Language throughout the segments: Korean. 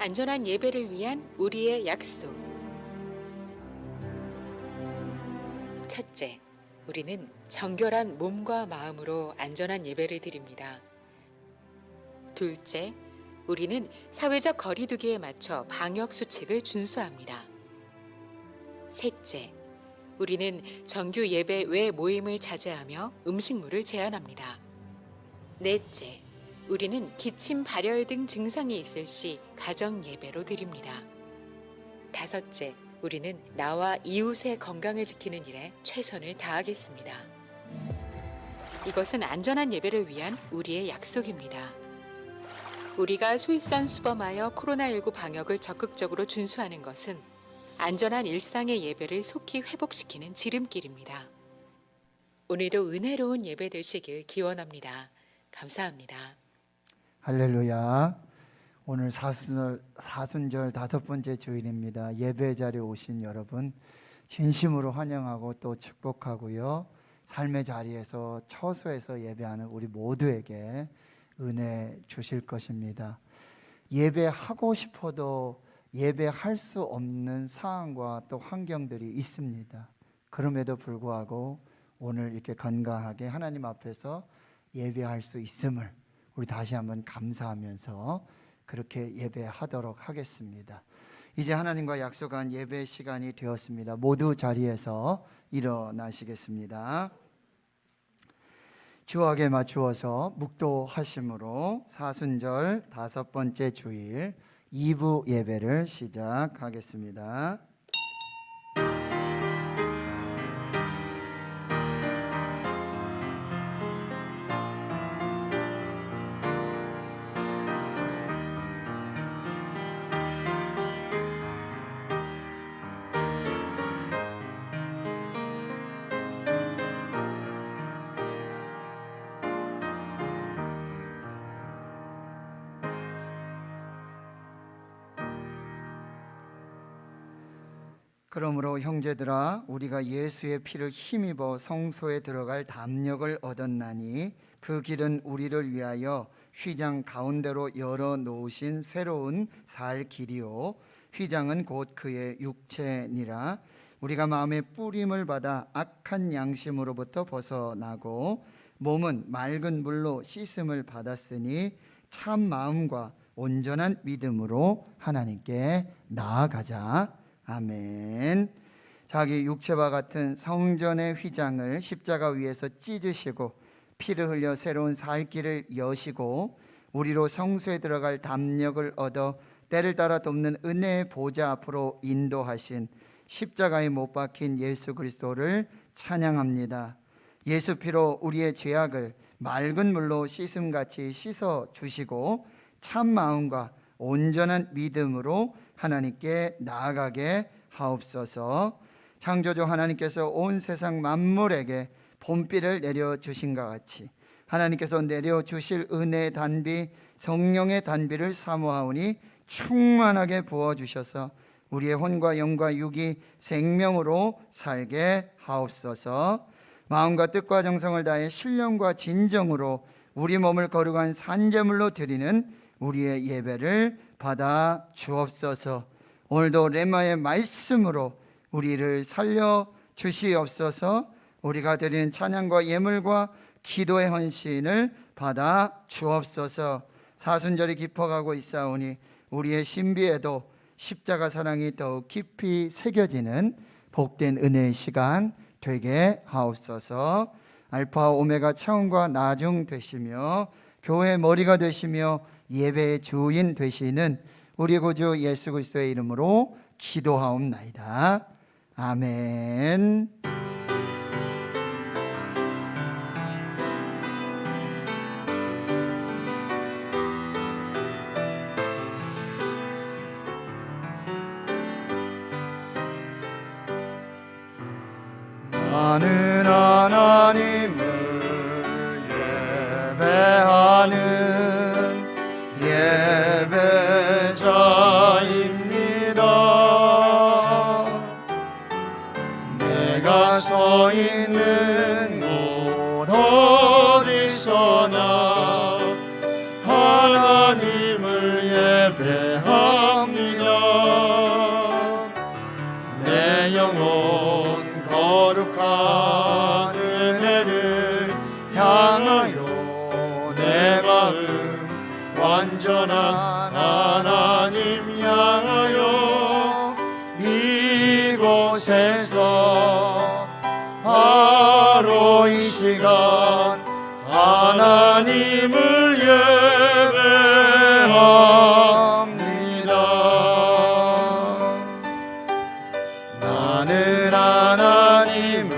안전한 예배를 위한 우리의 약속. 첫째, 우리는 정결한 몸과 마음으로 안전한 예배를 드립니다. 둘째, 우리는 사회적 거리두기에 맞춰 방역 수칙을 준수합니다. 셋째, 우리는 정규 예배 외 모임을 자제하며 음식물을 제한합니다. 넷째, 우리는 기침, 발열 등 증상이 있을 시 가정 예배로 드립니다. 다섯째, 우리는 나와 이웃의 건강을 지키는 일에 최선을 다하겠습니다. 이것은 안전한 예배를 위한 우리의 약속입니다. 우리가 솔선수범하여 코로나19 방역을 적극적으로 준수하는 것은 안전한 일상의 예배를 속히 회복시키는 지름길입니다. 오늘도 은혜로운 예배 되시길 기원합니다. 감사합니다. 할렐루야. 오늘 사순절 5번째 주일입니다. 예배 자리에 오신 여러분 진심으로 환영하고 또 축복하고요. 삶의 자리에서 처소에서 예배하는 우리 모두에게 은혜 주실 것입니다. 예배하고 싶어도 예배할 수 없는 상황과 또 환경들이 있습니다. 그럼에도 불구하고 오늘 이렇게 건강하게 하나님 앞에서 예배할 수 있음을 우리 다시 한번 감사하면서 그렇게 예배하도록 하겠습니다. 이제 하나님과 약속한 예배 시간이 되었습니다. 모두 자리에서 일어나시겠습니다. 주악에 맞추어서 묵도하심으로 사순절 5번째 주일 2부 예배를 시작하겠습니다. 그러므로 형제들아 우리가 예수의 피를 힘입어 성소에 들어갈 담력을 얻었나니 그 길은 우리를 위하여 휘장 가운데로 열어 놓으신 새로운 살 길이요 휘장은 곧 그의 육체니라. 우리가 마음의 뿌림을 받아 악한 양심으로부터 벗어나고 몸은 맑은 물로 씻음을 받았으니 참 마음과 온전한 믿음으로 하나님께 나아가자. 아멘. 자기 육체와 같은 성전의 휘장을 십자가 위에서 찢으시고 피를 흘려 새로운 살 길을 여시고 우리로 성소에 들어갈 담력을 얻어 때를 따라 돕는 은혜의 보좌 앞으로 인도하신 십자가에 못 박힌 예수 그리스도를 찬양합니다. 예수 피로 우리의 죄악을 맑은 물로 씻음같이 씻어 주시고 참 마음과 온전한 믿음으로 하나님께 나아가게 하옵소서. 창조주 하나님께서 온 세상 만물에게 봄비를 내려주신 것 같이 하나님께서 내려주실 은혜의 단비 성령의 단비를 사모하오니 충만하게 부어주셔서 우리의 혼과 영과 육이 생명으로 살게 하옵소서. 마음과 뜻과 정성을 다해 신령과 진정으로 우리 몸을 거룩한 산제물로 드리는 우리의 예배를 받아 주옵소서. 오늘도 레마의 말씀으로 우리를 살려 주시옵소서. 우리가 드리는 찬양과 예물과 기도의 헌신을 받아 주옵소서. 사순절이 깊어가고 있사오니 우리의 신비에도 십자가 사랑이 더욱 깊이 새겨지는 복된 은혜의 시간 되게 하옵소서. 알파 오메가 처음과 나중 되시며 교회의 머리가 되시며 예배의 주인 되시는 우리 구주 예수 그리스도의 이름으로 기도하옵나이다. 아멘. 나는 하나님을 예배하는 예배자입니다. 내가 서 있는 곳 어디서나 하나님을 예배하며 완전한 하나님 향하여 이곳에서 바로 이 시간 하나님을 예배합니다. 나는 하나님을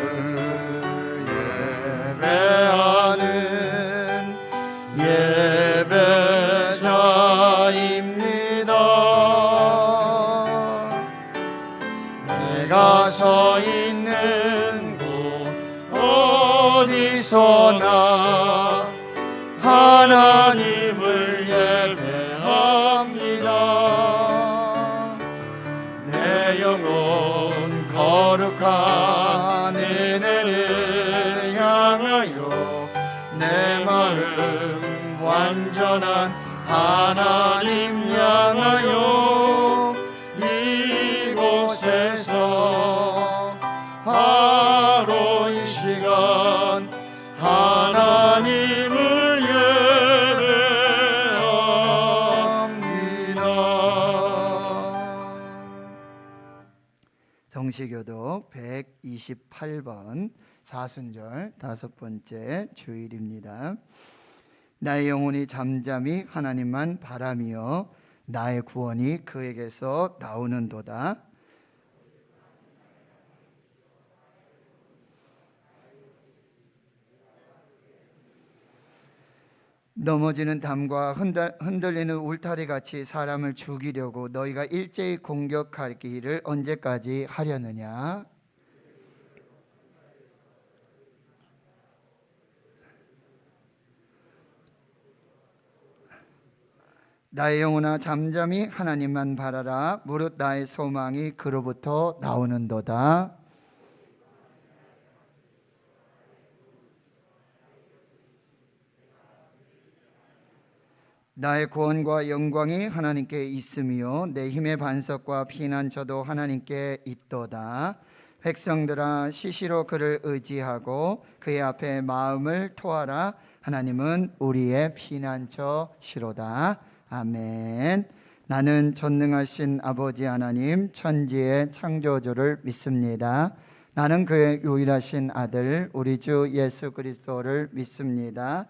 예배하는 예배자입니다. 내가 서 있는 곳 어디서나 하나님을 예배합니다. 내 영혼 거룩한 은혜를 향하여 내 마음 완전한 하나님 향하여 이곳에서 바로 이 시간 하나님을 예배합니다. 성시교독 128번 사순절 5번째 주일입니다. 나의 영혼이 잠잠히 하나님만 바라며 나의 구원이 그에게서 나오는도다. 넘어지는 담과 흔들리는 울타리같이 사람을 죽이려고 너희가 일제히 공격하기를 언제까지 하려느냐? 나의 영혼아 잠잠히 하나님만 바라라. 무릇 나의 소망이 그로부터 나오는도다. 나의 구원과 영광이 하나님께 있으며 내 힘의 반석과 피난처도 하나님께 있도다. 백성들아 시시로 그를 의지하고 그의 앞에 마음을 토하라. 하나님은 우리의 피난처시로다. 아멘. 나는 전능하신 아버지 하나님 천지의 창조주를 믿습니다. 나는 그의 유일하신 아들 우리 주 예수 그리스도를 믿습니다.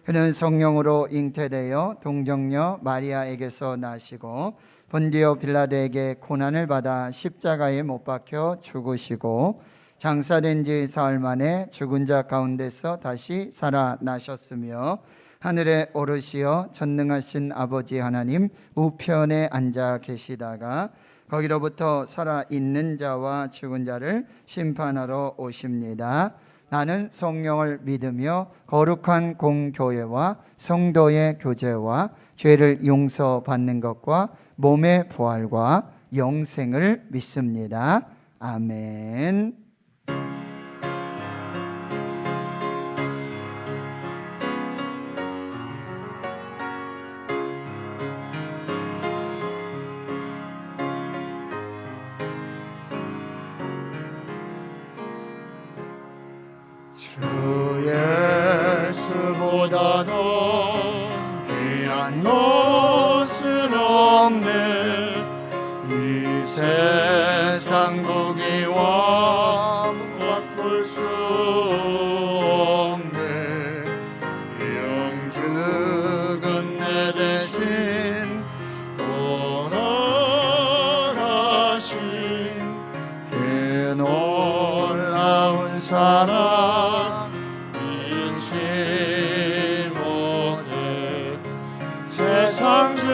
그는 성령으로 잉태되어 동정녀 마리아에게서 나시고 본디오 빌라도에게 고난을 받아 십자가에 못 박혀 죽으시고 장사된 지 사흘 만에 죽은 자 가운데서 다시 살아나셨으며 하늘에 오르시어 전능하신 아버지 하나님 우편에 앉아 계시다가 거기로부터 살아있는 자와 죽은 자를 심판하러 오십니다. 나는 성령을 믿으며 거룩한 공교회와 성도의 교제와 죄를 용서받는 것과 몸의 부활과 영생을 믿습니다. 아멘. 주 예수보다도 귀한 것은 없네. 이 세상 고기와 바꿀 수 없네. 영죽은 내 대신 돌아가신 그 놀라운 사랑 세상 즐거움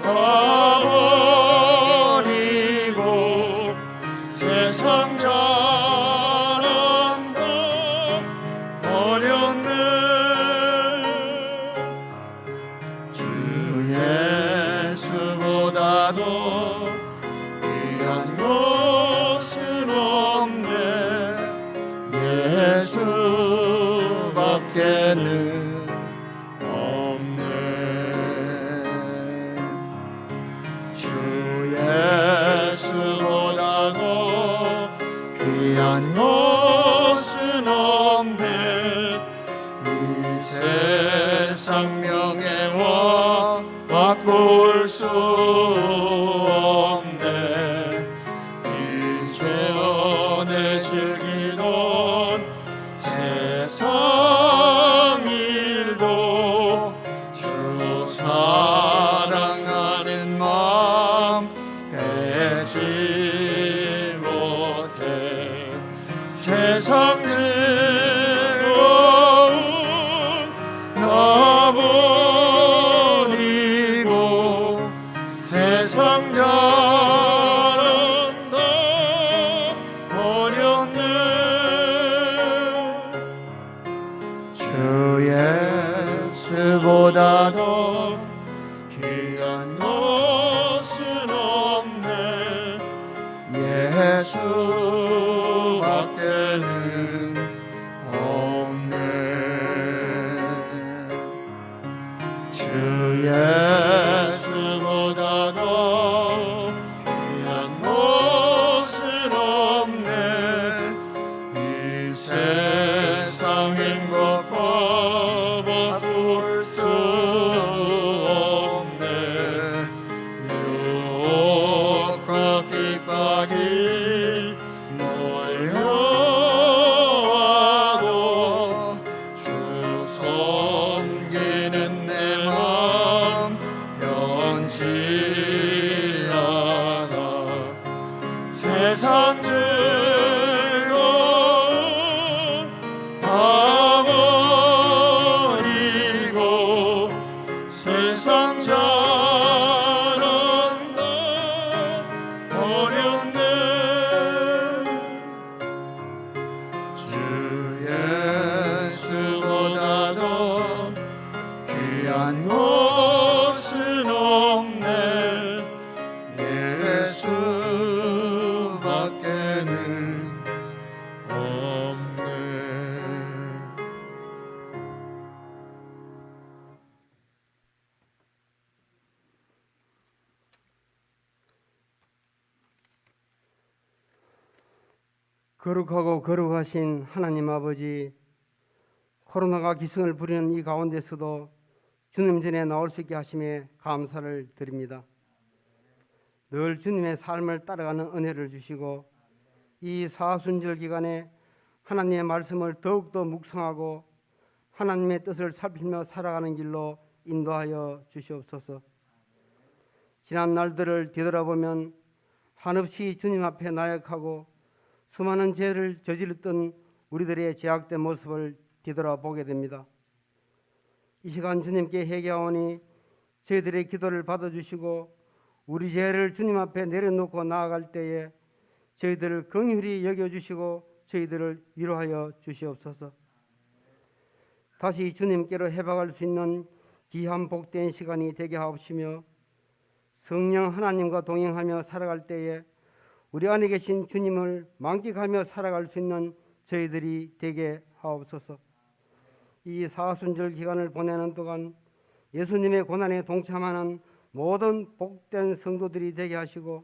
다 버리고 세상 자랑도 버렸네. 주 예수보다도 귀한 것은 없네. 예수밖에는 예수보다도 귀한 것은 없네. 이 세상 주 예수보다도 귀한 것은 없네. 이 세상 행복과 바꿀 수 없네. 유혹과 핍박이 몰려와도 주 섬기는 내 맘 변치 않아. 세상 즐거움 다 버리고 세상 잘한다 버렸네. 주 예수보다도 귀한 것은 없네. 예수밖에는 없네. 거룩하고 거룩하신 하나님 아버지, 코로나가 기승을 부리는 이 가운데서도 주님 전에 나올 수 있게 하심에 감사를 드립니다. 늘 주님의 삶을 따라가는 은혜를 주시고 이 사순절 기간에 하나님의 말씀을 더욱더 묵상하고 하나님의 뜻을 살피며 살아가는 길로 인도하여 주시옵소서. 지난 날들을 뒤돌아보면 한없이 주님 앞에 나약하고 수많은 죄를 저질렀던 우리들의 죄악된 모습을 뒤돌아보게 됩니다. 이 시간 주님께 회개하오니 저희들의 기도를 받아주시고 우리 죄를 주님 앞에 내려놓고 나아갈 때에 저희들을 긍휼히 여겨주시고 저희들을 위로하여 주시옵소서. 다시 주님께로 회복할 수 있는 귀한 복된 시간이 되게 하옵시며 성령 하나님과 동행하며 살아갈 때에 우리 안에 계신 주님을 만끽하며 살아갈 수 있는 저희들이 되게 하옵소서. 이 사순절 기간을 보내는 동안 예수님의 고난에 동참하는 모든 복된 성도들이 되게 하시고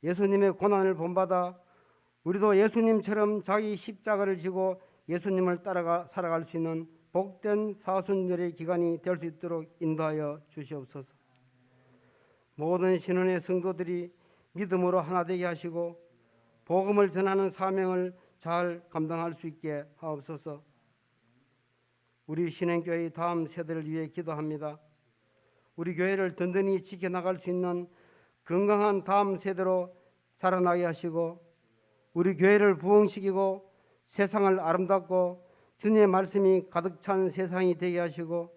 예수님의 고난을 본받아 우리도 예수님처럼 자기 십자가를 지고 예수님을 따라가 살아갈 수 있는 복된 사순절의 기간이 될 수 있도록 인도하여 주시옵소서. 모든 신원의 성도들이 믿음으로 하나 되게 하시고 복음을 전하는 사명을 잘 감당할 수 있게 하옵소서. 우리 신행교회의 다음 세대를 위해 기도합니다. 우리 교회를 든든히 지켜나갈 수 있는 건강한 다음 세대로 자라나게 하시고 우리 교회를 부흥시키고 세상을 아름답고 주님의 말씀이 가득 찬 세상이 되게 하시고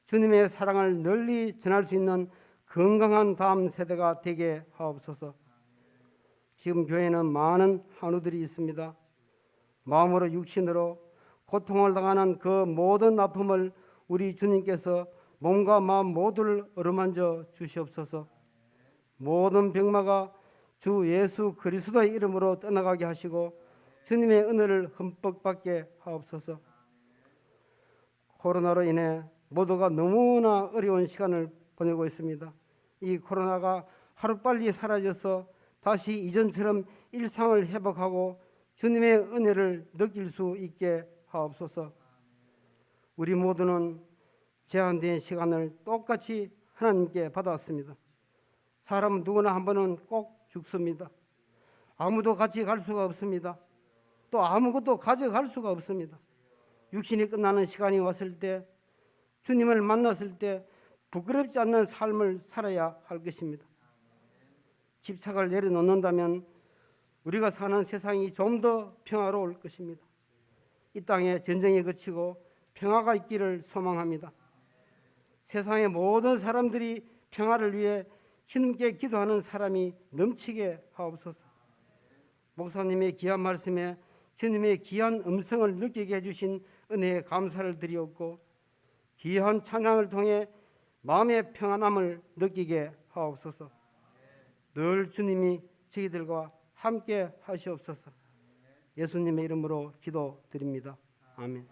주님의 사랑을 널리 전할 수 있는 건강한 다음 세대가 되게 하옵소서. 지금 교회는 많은 한우들이 있습니다. 마음으로 육신으로 고통을 당하는 그 모든 아픔을 우리 주님께서 몸과 마음 모두를 어루만져 주시옵소서. 모든 병마가 주 예수 그리스도의 이름으로 떠나가게 하시고 주님의 은혜를 흠뻑 받게 하옵소서. 코로나로 인해 모두가 너무나 어려운 시간을 보내고 있습니다. 이 코로나가 하루빨리 사라져서 다시 이전처럼 일상을 회복하고 주님의 은혜를 느낄 수 있게 하옵소서. 우리 모두는 제한된 시간을 똑같이 하나님께 받았습니다. 사람은 누구나 한 번은 꼭 죽습니다. 아무도 같이 갈 수가 없습니다. 또 아무것도 가져갈 수가 없습니다. 육신이 끝나는 시간이 왔을 때 주님을 만났을 때 부끄럽지 않는 삶을 살아야 할 것입니다. 집착을 내려놓는다면 우리가 사는 세상이 좀 더 평화로울 것입니다. 이 땅에 전쟁이 그치고 평화가 있기를 소망합니다. 세상의 모든 사람들이 평화를 위해 주님께 기도하는 사람이 넘치게 하옵소서. 목사님의 귀한 말씀에 주님의 귀한 음성을 느끼게 해주신 은혜에 감사를 드리옵고 귀한 찬양을 통해 마음의 평안함을 느끼게 하옵소서. 늘 주님이 저희들과 함께 하시옵소서. 예수님의 이름으로 기도드립니다. 아멘.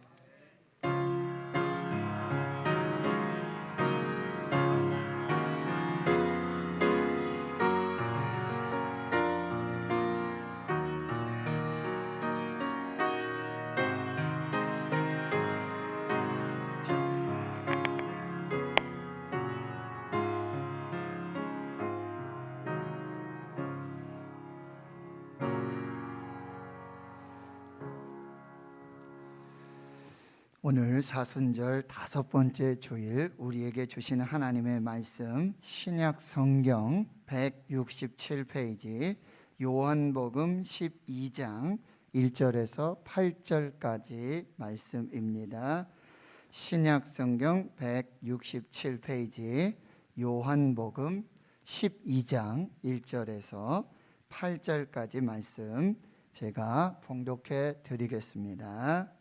오늘 사순절 5번째 주일 우리에게 주시는 하나님의 말씀 신약 성경 167페이지 요한복음 12장 1절에서 8절까지 말씀입니다. 신약 성경 167페이지 요한복음 12장 1절에서 8절까지 말씀 제가 봉독해 드리겠습니다.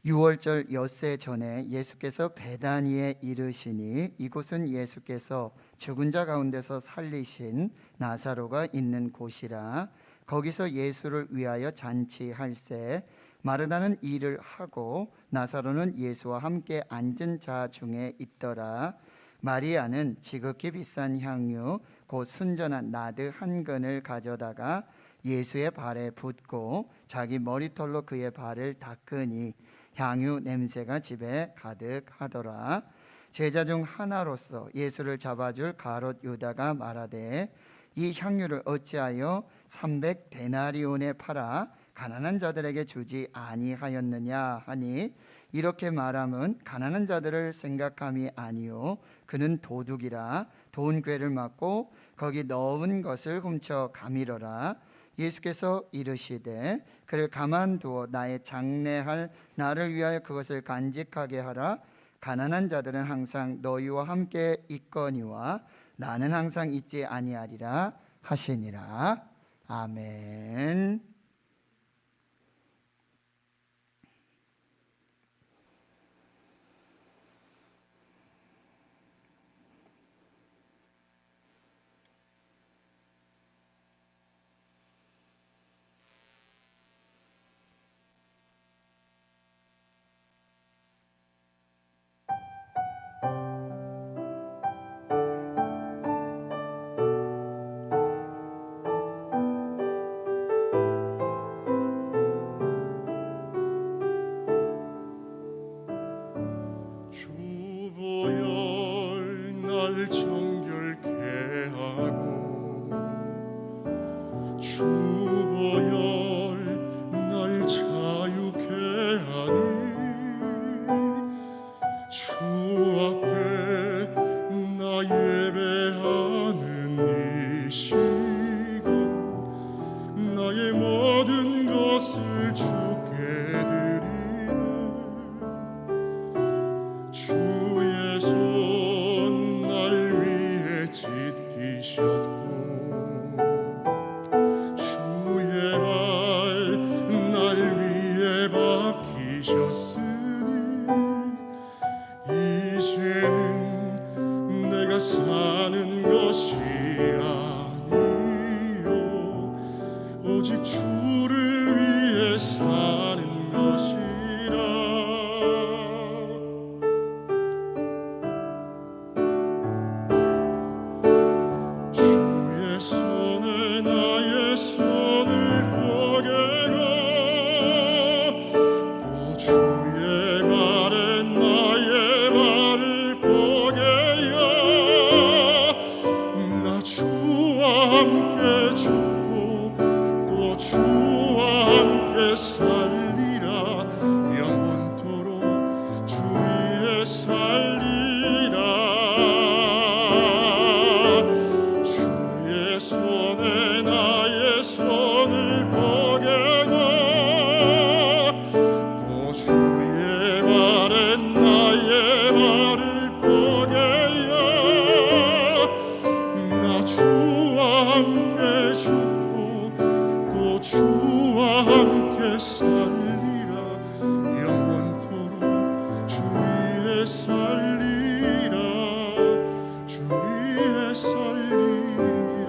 6월절 엿새 전에 예수께서 베다니에 이르시니 이곳은 예수께서 죽은 자 가운데서 살리신 나사로가 있는 곳이라. 거기서 예수를 위하여 잔치할새 마르다는 일을 하고 나사로는 예수와 함께 앉은 자 중에 있더라. 마리아는 지극히 비싼 향유 곧 순전한 나드 한 근을 가져다가 예수의 발에 붓고 자기 머리털로 그의 발을 닦으니 향유 냄새가 집에 가득하더라. 제자 중 하나로서 예수를 잡아줄 가롯 유다가 말하되 이 향유를 어찌하여 300데나리온에 팔아 가난한 자들에게 주지 아니하였느냐 하니 이렇게 말함은 가난한 자들을 생각함이 아니요 그는 도둑이라 돈 궤를 맞고 거기 넣은 것을 훔쳐 가미러라. 예수께서 이르시되 그를 가만두어 나의 장례할 나를 위하여 그것을 간직하게 하라. 가난한 자들은 항상 너희와 함께 있거니와 나는 항상 있지 아니하리라 하시니라. 아멘. 주보혈 날 정결케 하고 주보혈 날 자유케 하니 주 앞에 나 예배하는 이 시간 나의 모든 것을 주께 드리네. 주의 손 날 위해 지키셨고 주의 발 날 위해 박히셨으니 이제는 내가 사는 것이 아니요 오직 주를 위해 사는 것이라. 주의 손에 나의 손을 포개고 또 주의 발에 나의 발을 포개어 나 주와 함께 죽고 또 주와 함께 살리라. 영원토록 주 위에 살리라. 주의 손에 나의 손을 포개고 또 주의 발에 나의 발을 포개어 나 주와 함께 죽고 또 주와 함께 살리라. 영원토록 주 위에 살리라. 주 위에 살리라.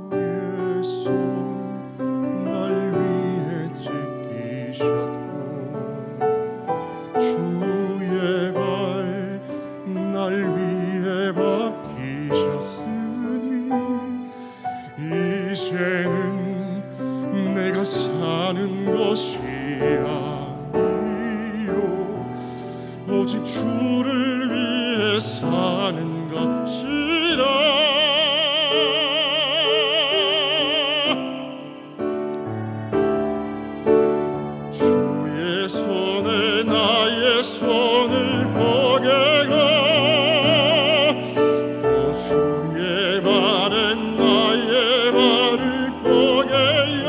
주의 손 사는 것이 아니요 오직 주를 위해 사는 것이라. 주의 손에 나의 손을 포개고 또 주의 발에 나의 발을 포개어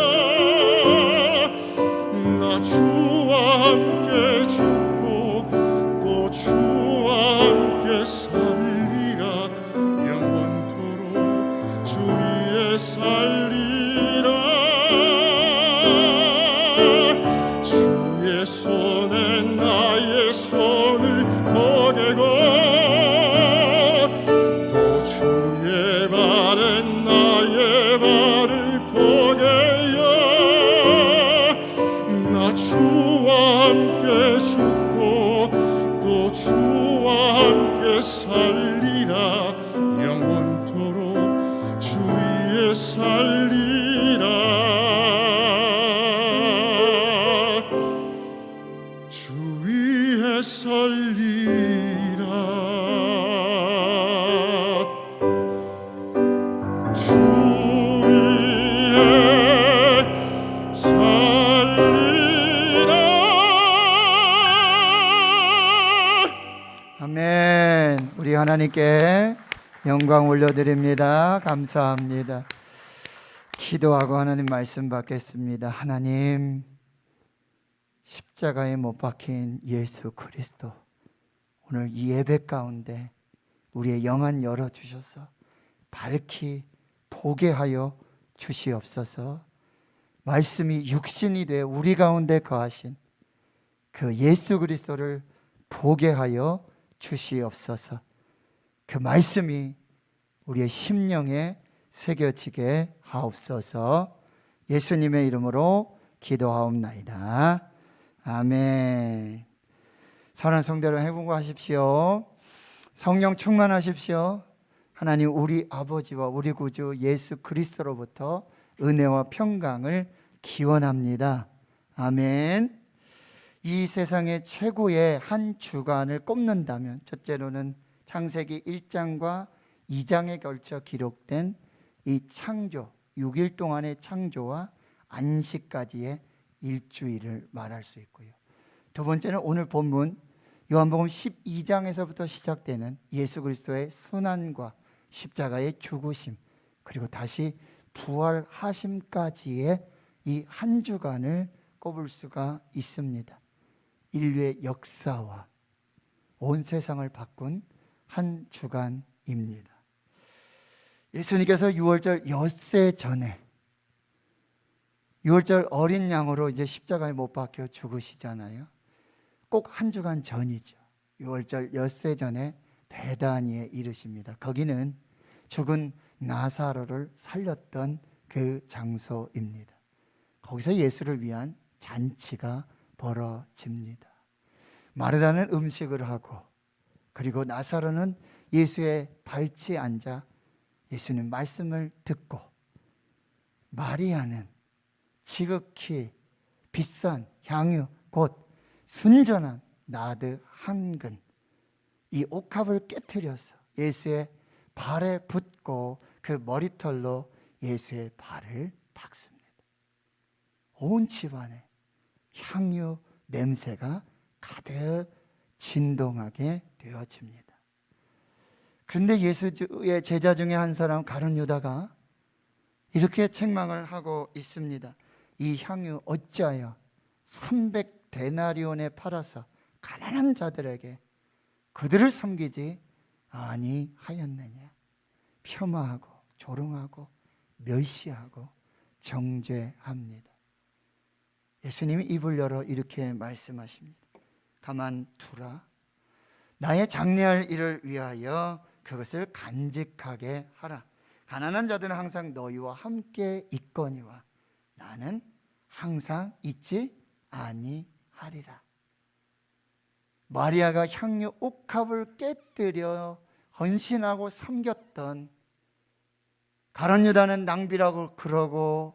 나 주와 함께 죽고 또 주와 함께 살리라. 영원토록 주 위에 살리라. 주의 손에 나의 손을 포개고 또 주의 발에 나의 발을 포개어 나 주와 함께 죽고 또 주와 함께 살리라. 영원토록 주 위에 살리라. 주 위에 살리라. 주 위에 살리라. 아멘. 우리 하나님께 영광 올려드립니다. 감사합니다. 기도하고 하나님 말씀 받겠습니다. 하나님, 십자가에 못 박힌 예수 그리스도, 오늘 이 예배 가운데 우리의 영안 열어주셔서 밝히 보게 하여 주시옵소서. 말씀이 육신이 되어 우리 가운데 거하신 그 예수 그리스도를 보게 하여 주시옵소서. 그 말씀이 우리의 심령에 새겨지게 하옵소서. 예수님의 이름으로 기도하옵나이다. 아멘. 사랑하는 성도 여러분, 회복하십시오. 성령 충만하십시오. 하나님 우리 아버지와 우리 구주 예수 그리스도로부터 은혜와 평강을 기원합니다. 아멘. 이 세상의 최고의 한 주간을 꼽는다면 첫째로는 창세기 1장과 2장에 걸쳐 기록된 이 창조, 6일 동안의 창조와 안식까지의 일주일을 말할 수 있고요. 두 번째는 오늘 본문 요한복음 12장에서부터 시작되는 예수 그리스도의 순환과 십자가의 죽으심, 그리고 다시 부활하심까지의 이 한 주간을 꼽을 수가 있습니다. 인류의 역사와 온 세상을 바꾼 한 주간입니다. 예수님께서 유월절 엿새 전에, 유월절 어린 양으로 이제 십자가에 못 박혀 죽으시잖아요. 꼭 한 주간 전이죠. 유월절 엿새 전에 베다니에 이르십니다. 거기는 죽은 나사로를 살렸던 그 장소입니다. 거기서 예수를 위한 잔치가 벌어집니다. 마르다는 음식을 하고, 그리고 나사로는 예수의 발치에 앉아 예수님 말씀을 듣고, 마리아는 지극히 비싼 향유 곧 순전한 나드 한 근, 이 옥합을 깨트려서 예수의 발에 붓고 그 머리털로 예수의 발을 닦습니다. 온 집안에 향유 냄새가 가득 진동하게 되어집니다. 그런데 예수의 제자 중에 한 사람 가룟 유다가 이렇게 책망을 하고 있습니다. 이 향유 어찌하여 300데나리온에 팔아서 가난한 자들에게 그들을 섬기지 아니하였느냐. 폄하하고 조롱하고 멸시하고 정죄합니다. 예수님이 입을 열어 이렇게 말씀하십니다. 가만두라. 나의 장래할 일을 위하여 그것을 간직하게 하라. 가난한 자들은 항상 너희와 함께 있거니와 나는 항상 있지 아니하리라. 마리아가 향유 옥합을 깨뜨려 헌신하고 섬겼던 가룟 유다는 낭비라고 그러고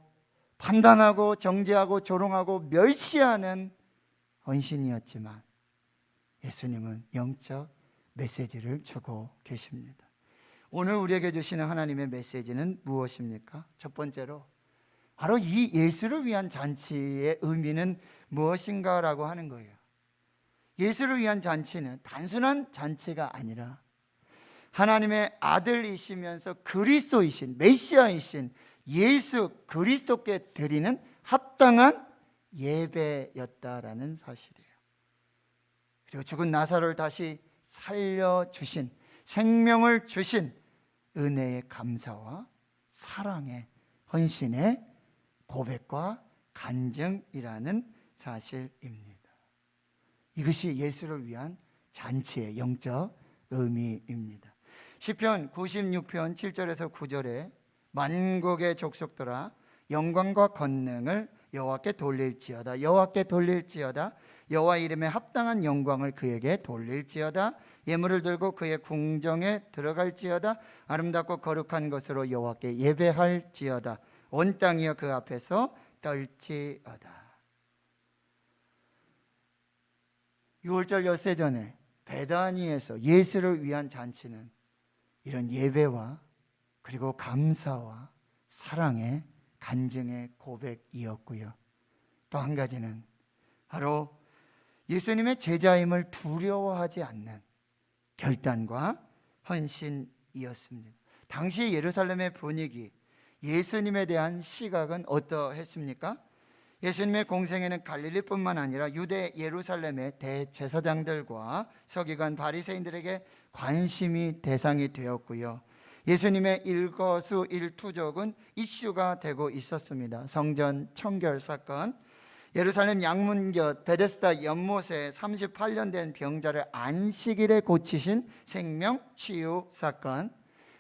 판단하고 정죄하고 조롱하고 멸시하는 헌신이었지만 예수님은 영적 메시지를 주고 계십니다. 오늘 우리에게 주시는 하나님의 메시지는 무엇입니까? 첫 번째로 바로 이 예수를 위한 잔치의 의미는 무엇인가라고 하는 거예요. 예수를 위한 잔치는 단순한 잔치가 아니라 하나님의 아들이시면서 그리스도이신 메시아이신 예수 그리스도께 드리는 합당한 예배였다라는 사실이에요. 그리고 죽은 나사로를 다시 살려주신, 생명을 주신 은혜의 감사와 사랑의 헌신의 고백과 간증이라는 사실입니다. 이것이 예수를 위한 잔치의 영적 의미입니다. 시편 96편 7절에서 9절에 만국의 족속들아 영광과 권능을 여호와께 돌릴지어다. 여호와께 돌릴지어다. 여호와 이름에 합당한 영광을 그에게 돌릴지어다. 예물을 들고 그의 궁정에 들어갈지어다. 아름답고 거룩한 것으로 여호와께 예배할지어다. 온 땅이여 그 앞에서 떨지어다. 6월절 엿새 전에 베다니에서 예수를 위한 잔치는 이런 예배와 그리고 감사와 사랑의 간증의 고백이었고요. 또 한 가지는 바로 예수님의 제자임을 두려워하지 않는 결단과 헌신이었습니다. 당시 예루살렘의 분위기, 예수님에 대한 시각은 어떠했습니까? 예수님의 공생에는 갈릴리뿐만 아니라 유대 예루살렘의 대제사장들과 서기관 바리새인들에게 관심이 대상이 되었고요. 예수님의 일거수일투족은 이슈가 되고 있었습니다. 성전 청결 사건, 예루살렘 양문곁 베데스다 연못에 38년 된 병자를 안식일에 고치신 생명치유 사건,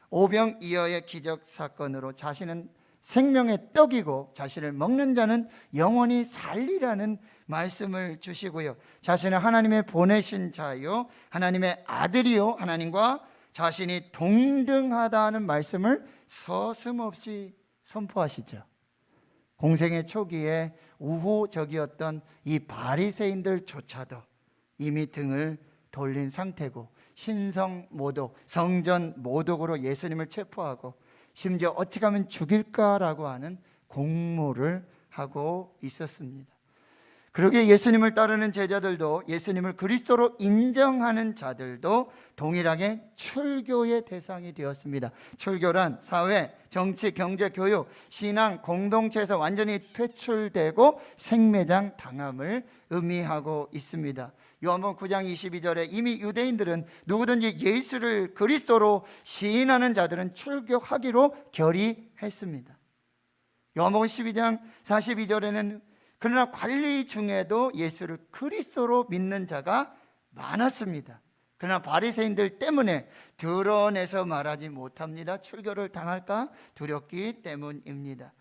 오병이어의 기적 사건으로 자신은 생명의 떡이고 자신을 먹는 자는 영원히 살리라는 말씀을 주시고요. 자신은 하나님의 보내신 자요, 하나님의 아들이요, 하나님과 자신이 동등하다는 말씀을 서슴없이 선포하시죠. 공생의 초기에 우호적이었던 이 바리새인들조차도 이미 등을 돌린 상태고 신성 모독, 성전 모독으로 예수님을 체포하고 심지어 어떻게 하면 죽일까라고 하는 공모를 하고 있었습니다. 그러기에 예수님을 따르는 제자들도 예수님을 그리스도로 인정하는 자들도 동일하게 출교의 대상이 되었습니다. 출교란 사회, 정치, 경제, 교육, 신앙, 공동체에서 완전히 퇴출되고 생매장 당함을 의미하고 있습니다. 요한복음 9장 22절에 이미 유대인들은 누구든지 예수를 그리스도로 시인하는 자들은 출교하기로 결의했습니다. 요한복음 12장 42절에는 그러나 관리 중에도 예수를 그리스도로 믿는 자가 많았습니다. 그러나 바리새인들 때문에 드러내서 말하지 못합니다. 출교를 당할까 두렵기 때문입니다.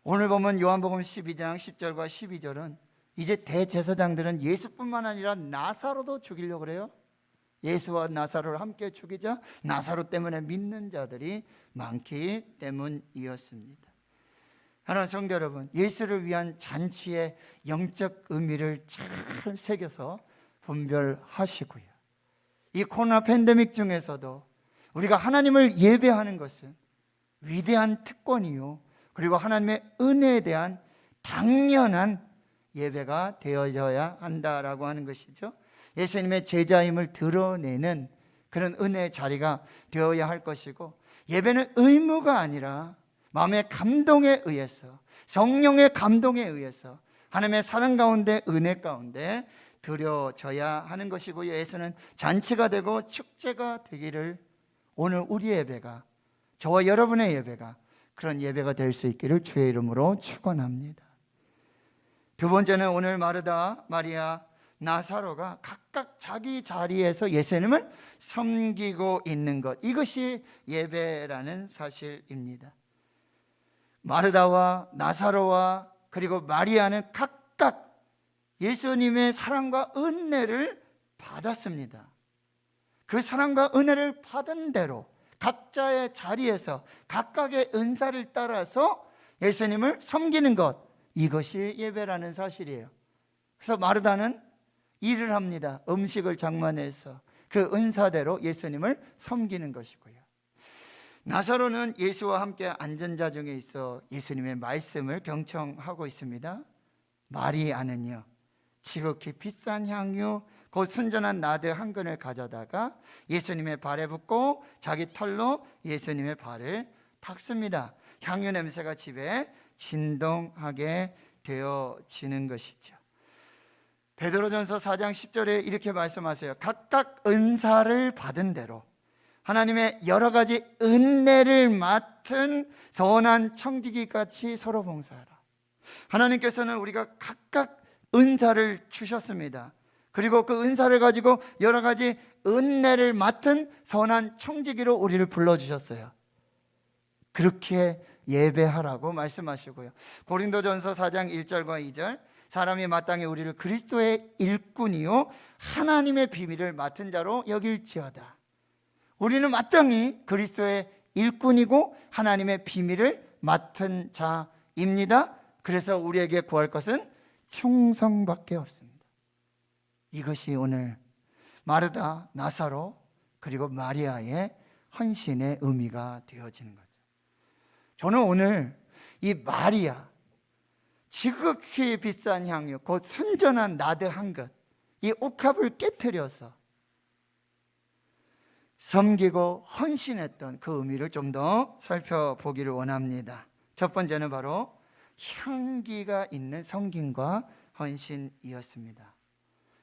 오늘 보면 요한복음 12장 10절과 12절은 이제 대제사장들은 예수뿐만 아니라 나사로도 죽이려고 그래요. 예수와 나사로를 함께 죽이자 나사로 때문에 믿는 자들이 많기 때문이었습니다. 하나님 성도 여러분, 예수를 위한 잔치의 영적 의미를 잘 새겨서 분별하시고요. 이 코로나 팬데믹 중에서도 우리가 하나님을 예배하는 것은 위대한 특권이요, 그리고 하나님의 은혜에 대한 당연한 예배가 되어져야 한다라고 하는 것이죠. 예수님의 제자임을 드러내는 그런 은혜의 자리가 되어야 할 것이고, 예배는 의무가 아니라 마음의 감동에 의해서, 성령의 감동에 의해서 하나님의 사랑 가운데, 은혜 가운데 드려져야 하는 것이고, 예수는 잔치가 되고 축제가 되기를 오늘 우리의 예배가, 저와 여러분의 예배가 그런 예배가 될 수 있기를 주의 이름으로 축원합니다. 두 번째는 오늘 마르다, 마리아, 나사로가 각각 자기 자리에서 예수님을 섬기고 있는 것, 이것이 예배라는 사실입니다. 마르다와 나사로와 그리고 마리아는 각각 예수님의 사랑과 은혜를 받았습니다. 그 사랑과 은혜를 받은 대로 각자의 자리에서 각각의 은사를 따라서 예수님을 섬기는 것, 이것이 예배라는 사실이에요. 그래서 마르다는 일을 합니다. 음식을 장만해서 그 은사대로 예수님을 섬기는 것이고요. 나사로는 예수와 함께 앉은 자 중에 있어 예수님의 말씀을 경청하고 있습니다. 마리아는요, 지극히 비싼 향유 곧 순전한 나드 한 근을 가져다가 예수님의 발에 붓고 자기 털로 예수님의 발을 닦습니다. 향유 냄새가 집에 진동하게 되어지는 것이죠. 베드로전서 4장 10절에 이렇게 말씀하세요. 각각 은사를 받은 대로 하나님의 여러 가지 은혜를 맡은 선한 청지기 같이 서로 봉사하라. 하나님께서는 우리가 각각 은사를 주셨습니다. 그리고 그 은사를 가지고 여러 가지 은혜를 맡은 선한 청지기로 우리를 불러주셨어요. 그렇게 예배하라고 말씀하시고요. 고린도전서 4장 1절과 2절, 사람이 마땅히 우리를 그리스도의 일꾼이요 하나님의 비밀을 맡은 자로 여길지어다. 우리는 마땅히 그리스도의 일꾼이고 하나님의 비밀을 맡은 자입니다. 그래서 우리에게 구할 것은 충성밖에 없습니다. 이것이 오늘 마르다, 나사로 그리고 마리아의 헌신의 의미가 되어지는 거죠. 저는 오늘 이 마리아, 지극히 비싼 향유 곧 순전한 나드 한 것, 이 옥합을 깨트려서 섬기고 헌신했던 그 의미를 좀 더 살펴보기를 원합니다. 첫 번째는 바로 향기가 있는 섬김과 헌신이었습니다.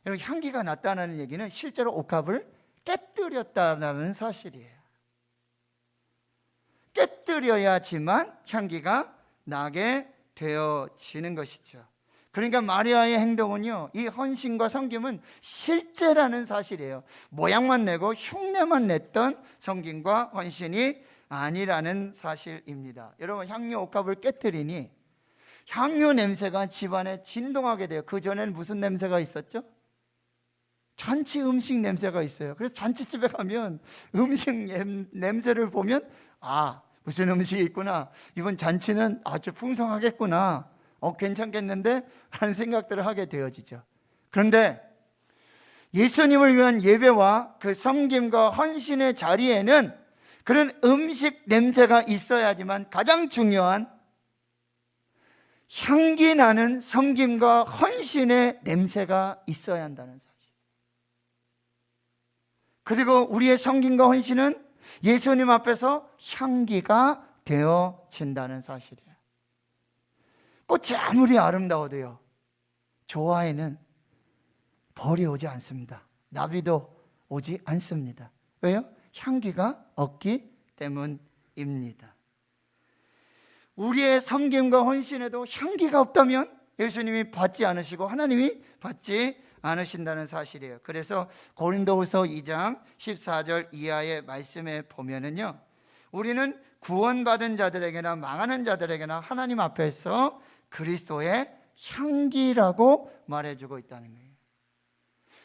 여러분, 향기가 났다는 얘기는 실제로 옥합을 깨뜨렸다는 사실이에요. 깨뜨려야지만 향기가 나게 되어지는 것이죠. 그러니까 마리아의 행동은요, 이 헌신과 섬김은 실제라는 사실이에요. 모양만 내고 흉내만 냈던 섬김과 헌신이 아니라는 사실입니다. 여러분, 향유 옥합을 깨뜨리니 향유 냄새가 집안에 진동하게 돼요. 그 전에는 무슨 냄새가 있었죠? 잔치 음식 냄새가 있어요. 그래서 잔치집에 가면 음식 냄새를 보면 무슨 음식이 있구나, 이번 잔치는 아주 풍성하겠구나, 괜찮겠는데? 라는 생각들을 하게 되어지죠. 그런데 예수님을 위한 예배와 그 섬김과 헌신의 자리에는 그런 음식 냄새가 있어야지만 가장 중요한 향기 나는 섬김과 헌신의 냄새가 있어야 한다는 사실. 그리고 우리의 섬김과 헌신은 예수님 앞에서 향기가 되어진다는 사실이에요. 꽃이 아무리 아름다워도요, 조화에는 벌이 오지 않습니다. 나비도 오지 않습니다. 왜요? 향기가 없기 때문입니다. 우리의 섬김과 헌신에도 향기가 없다면 예수님이 받지 않으시고 하나님이 받지 않으신다는 사실이에요. 그래서 고린도후서 2장 14절 이하의 말씀에 보면은요, 우리는 구원받은 자들에게나 망하는 자들에게나 하나님 앞에서 그리스도의 향기라고 말해주고 있다는 거예요.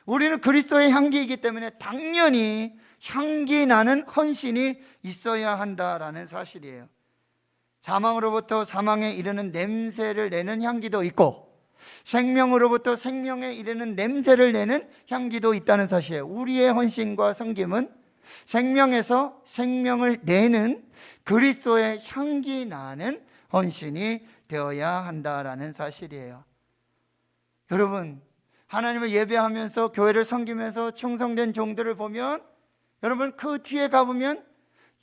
우리는 그리스도의 향기이기 때문에 당연히 향기 나는 헌신이 있어야 한다라는 사실이에요. 사망으로부터 사망에 이르는 냄새를 내는 향기도 있고 생명으로부터 생명에 이르는 냄새를 내는 향기도 있다는 사실이에요. 우리의 헌신과 섬김은 생명에서 생명을 내는 그리스도의 향기 나는 헌신이 되어야 한다라는 사실이에요. 여러분, 하나님을 예배하면서 교회를 섬기면서 충성된 종들을 보면, 여러분 그 뒤에 가보면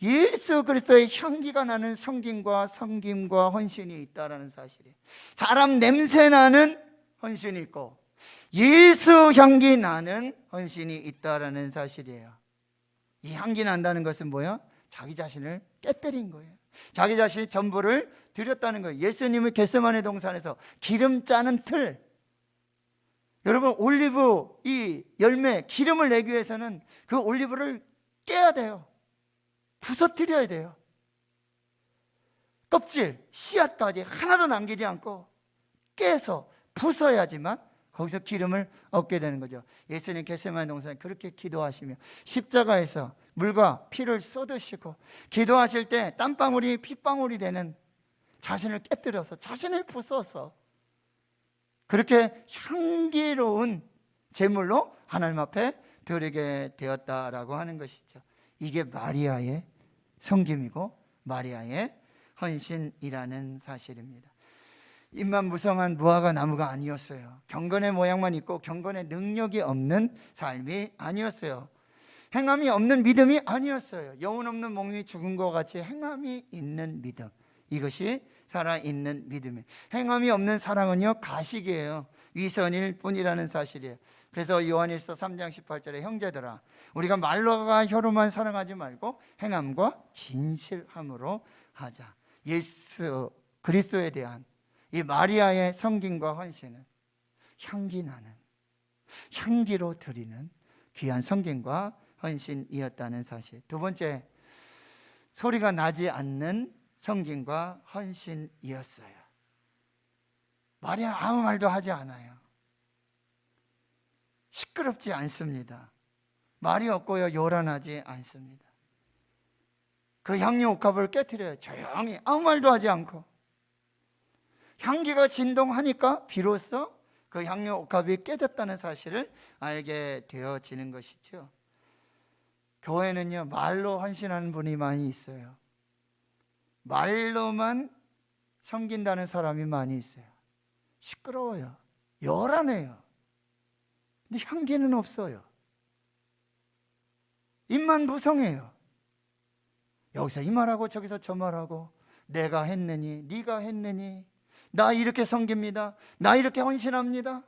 예수 그리스도의 향기가 나는 섬김과 헌신이 있다라는 사실이에요. 사람 냄새 나는 헌신이 있고 예수 향기 나는 헌신이 있다라는 사실이에요. 이 향기 난다는 것은 뭐예요? 자기 자신을 깨뜨린 거예요. 자기 자신이 전부를 드렸다는 거예요. 예수님의 겟세마네 동산에서 기름 짜는 틀, 여러분 올리브 이 열매 기름을 내기 위해서는 그 올리브를 깨야 돼요. 부서뜨려야 돼요. 껍질, 씨앗까지 하나도 남기지 않고 깨서 부숴야지만 거기서 기름을 얻게 되는 거죠. 예수님 겟세마네 동산에 그렇게 기도하시며 십자가에서 물과 피를 쏟으시고 기도하실 때 땀방울이 핏방울이 되는 자신을 깨뜨려서 자신을 부숴서 그렇게 향기로운 제물로 하나님 앞에 드리게 되었다라고 하는 것이죠. 이게 마리아의 섬김이고 마리아의 헌신이라는 사실입니다. 입만 무성한 무화과 나무가 아니었어요. 경건의 모양만 있고 경건의 능력이 없는 삶이 아니었어요. 행함이 없는 믿음이 아니었어요. 영혼 없는 몸이 죽은 것 같이 행함이 있는 믿음, 이것이 살아있는 믿음이에요. 행함이 없는 사랑은요, 가식이에요. 위선일 뿐이라는 사실이에요. 그래서 요한일서 3장 18절에 형제들아, 우리가 말로가 혀로만 사랑하지 말고 행함과 진실함으로 하자. 예수 그리스도에 대한 이 마리아의 섬김과 헌신은 향기 나는, 향기로 드리는 귀한 섬김과 헌신이었다는 사실. 두 번째, 소리가 나지 않는 섬김과 헌신이었어요. 마리아 아무 말도 하지 않아요. 시끄럽지 않습니다. 말이 없고요, 요란하지 않습니다. 그 향유 옥합을 깨트려요. 조용히 아무 말도 하지 않고. 향기가 진동하니까 비로소 그 향유 옥합이 깨졌다는 사실을 알게 되어지는 것이죠. 교회는요, 말로 헌신하는 분이 많이 있어요. 말로만 섬긴다는 사람이 많이 있어요. 시끄러워요. 요란해요. 근데 향기는 없어요. 입만 무성해요. 여기서 이 말하고 저기서 저 말하고, 내가 했느니 네가 했느니, 나 이렇게 섬깁니다, 나 이렇게 헌신합니다.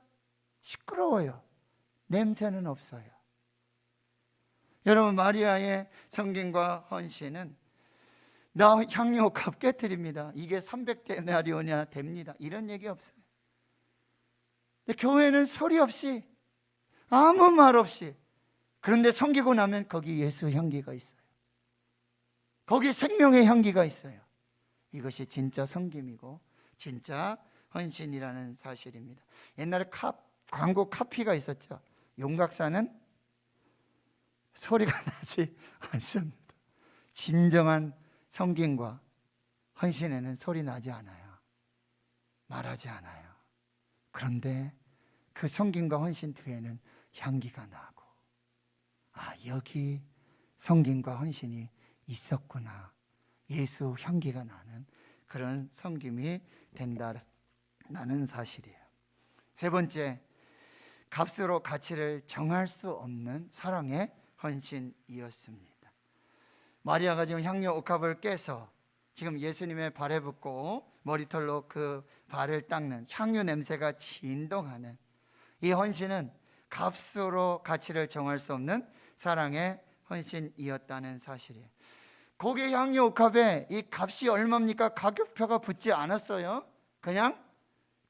시끄러워요. 냄새는 없어요. 여러분, 마리아의 섬김과 헌신은 나 향유옥합 깨뜨립니다, 이게 300데나리온이나 됩니다, 이런 얘기 없어요. 근데 교회는 소리 없이 아무 말 없이, 그런데 섬기고 나면 거기 예수 향기가 있어요. 거기 생명의 향기가 있어요. 이것이 진짜 섬김이고 진짜 헌신이라는 사실입니다. 옛날에 광고 카피가 있었죠. 용각사는 소리가 나지 않습니다. 진정한 섬김과 헌신에는 소리 나지 않아요. 말하지 않아요. 그런데 그 섬김과 헌신 뒤에는 향기가 나고, 아, 여기 섬김과 헌신이 있었구나, 예수 향기가 나는 그런 섬김이 된다는 사실이에요. 세 번째, 값으로 가치를 정할 수 없는 사랑의 헌신이었습니다. 마리아가 지금 향유 옥합을 깨서 지금 예수님의 발에 붓고 머리털로 그 발을 닦는 향유 냄새가 진동하는 이 헌신은 값으로 가치를 정할 수 없는 사랑의 헌신이었다는 사실이에요. 고개 향유 옥합에 이 값이 얼마입니까? 가격표가 붙지 않았어요. 그냥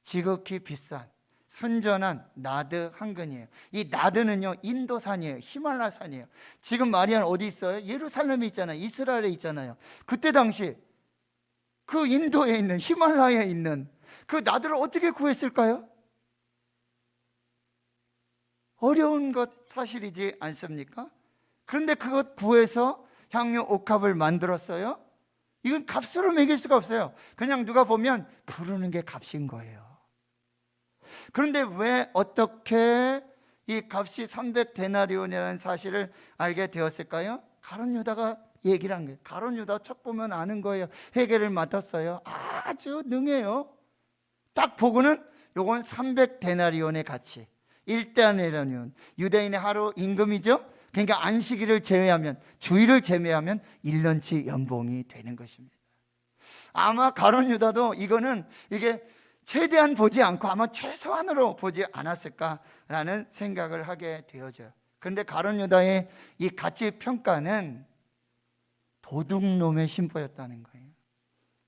지극히 비싼 순전한 나드 한 근이에요. 이 나드는요, 인도산이에요. 히말라산이에요. 지금 마리아는 어디 있어요? 예루살렘에 있잖아요. 이스라엘에 있잖아요. 그때 당시 그 인도에 있는, 히말라야에 있는 그 나드를 어떻게 구했을까요? 어려운 것 사실이지 않습니까? 그런데 그것 구해서 향유 옥합을 만들었어요. 이건 값으로 매길 수가 없어요. 그냥 누가 보면 부르는 게 값인 거예요. 그런데 왜 어떻게 이 값이 300데나리온이라는 사실을 알게 되었을까요? 가룟 유다가 얘기를 한 거예요. 가룟 유다 척 보면 아는 거예요. 회개를 맡았어요. 아주 능해요. 딱 보고는 요건 300데나리온의 가치, 1데나리온, 유대인의 하루 임금이죠. 그러니까 안식일을 제외하면, 주일을 제외하면 1년치 연봉이 되는 것입니다. 아마 가룟 유다도 이게 최대한 보지 않고 아마 최소한으로 보지 않았을까라는 생각을 하게 되어져요. 그런데 가룟 유다의 이 가치 평가는 도둑놈의 심보였다는 거예요.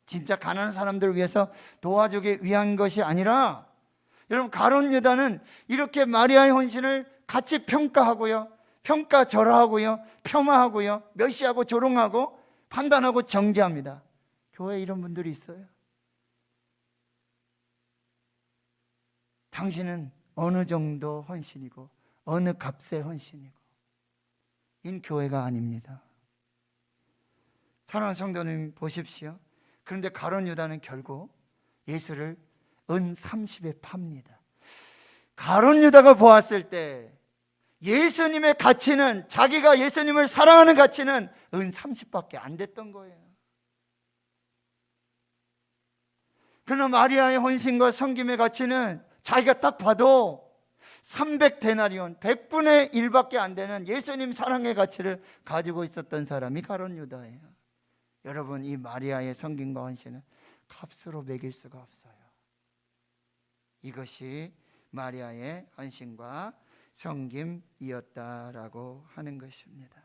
진짜 가난한 사람들을 위해서 도와주기 위한 것이 아니라, 여러분, 가룟 유다는 이렇게 마리아의 헌신을 가치 평가하고요, 평가절하하고요, 폄하하고요, 멸시하고 조롱하고 판단하고 정죄합니다. 교회에 이런 분들이 있어요. 당신은 어느 정도 헌신이고 어느 값의 헌신이고, 인 교회가 아닙니다. 사랑하는 성도님, 보십시오. 그런데 가룟 유다는 결국 예수를 은 30에 팝니다. 가룟 유다가 보았을 때 예수님의 가치는, 자기가 예수님을 사랑하는 가치는 은 30밖에 안 됐던 거예요. 그러나 마리아의 헌신과 섬김의 가치는 자기가 딱 봐도 300데나리온 100분의 1밖에 안 되는 예수님 사랑의 가치를 가지고 있었던 사람이 가룟 유다예요. 여러분, 이 마리아의 섬김과 헌신은 값으로 매길 수가 없어요. 이것이 마리아의 헌신과 섬김이었다라고 하는 것입니다.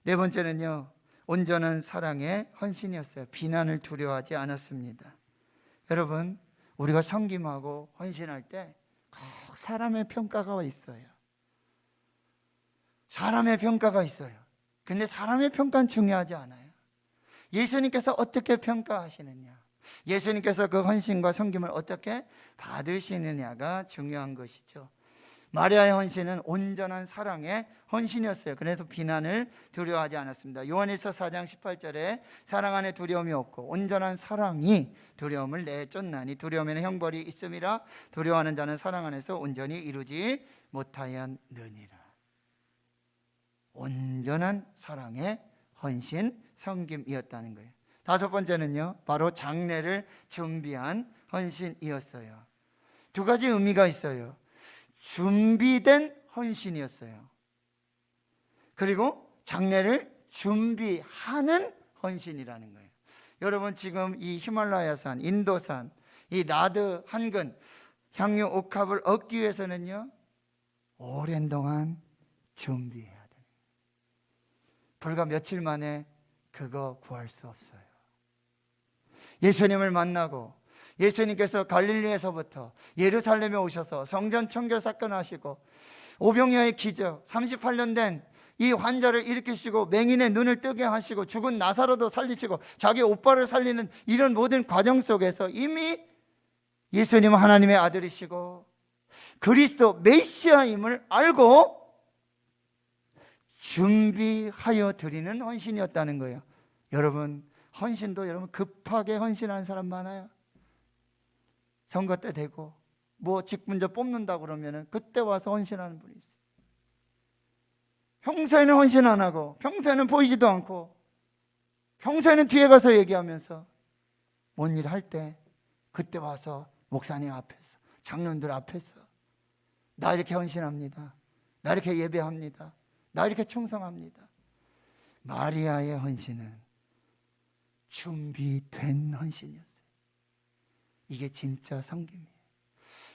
네 번째는요, 온전한 사랑의 헌신이었어요. 비난을 두려워하지 않았습니다. 여러분, 우리가 섬김하고 헌신할 때 꼭 사람의 평가가 있어요. 사람의 평가가 있어요. 근데 사람의 평가는 중요하지 않아요. 예수님께서 어떻게 평가하시느냐, 예수님께서 그 헌신과 섬김을 어떻게 받으시느냐가 중요한 것이죠. 마리아의 헌신은 온전한 사랑의 헌신이었어요. 그래서 비난을 두려워하지 않았습니다. 요한일서 4장 18절에 사랑 안에 두려움이 없고 온전한 사랑이 두려움을 내쫓나니 두려움에는 형벌이 있음이라 두려워하는 자는 사랑 안에서 온전히 이루지 못하였느니라. 온전한 사랑의 헌신, 섬김이었다는 거예요. 다섯 번째는요, 바로 장례를 준비한 헌신이었어요. 두 가지 의미가 있어요. 준비된 헌신이었어요. 그리고 장례를 준비하는 헌신이라는 거예요. 여러분, 지금 이 히말라야산, 인도산, 이 나드 한근 향유 옥합을 얻기 위해서는요, 오랜 동안 준비해야 돼요. 불과 며칠 만에 그거 구할 수 없어요. 예수님을 만나고 예수님께서 갈릴리에서부터 예루살렘에 오셔서 성전 청결 사건 하시고 오병이어의 기적, 38년 된 이 환자를 일으키시고 맹인의 눈을 뜨게 하시고 죽은 나사로도 살리시고 자기 오빠를 살리는 이런 모든 과정 속에서 이미 예수님은 하나님의 아들이시고 그리스도 메시아임을 알고 준비하여 드리는 헌신이었다는 거예요. 여러분, 헌신도 여러분 급하게 헌신하는 사람 많아요. 선거 때 되고 뭐 직분자 뽑는다고 그러면 그때 와서 헌신하는 분이 있어요. 평소에는 헌신 안 하고 평소에는 보이지도 않고 평소에는 뒤에 가서 얘기하면서 뭔 일 할 때 그때 와서 목사님 앞에서, 장로들 앞에서 나 이렇게 헌신합니다, 나 이렇게 예배합니다, 나 이렇게 충성합니다. 마리아의 헌신은 준비된 헌신이었어요. 이게 진짜 섬김이에요.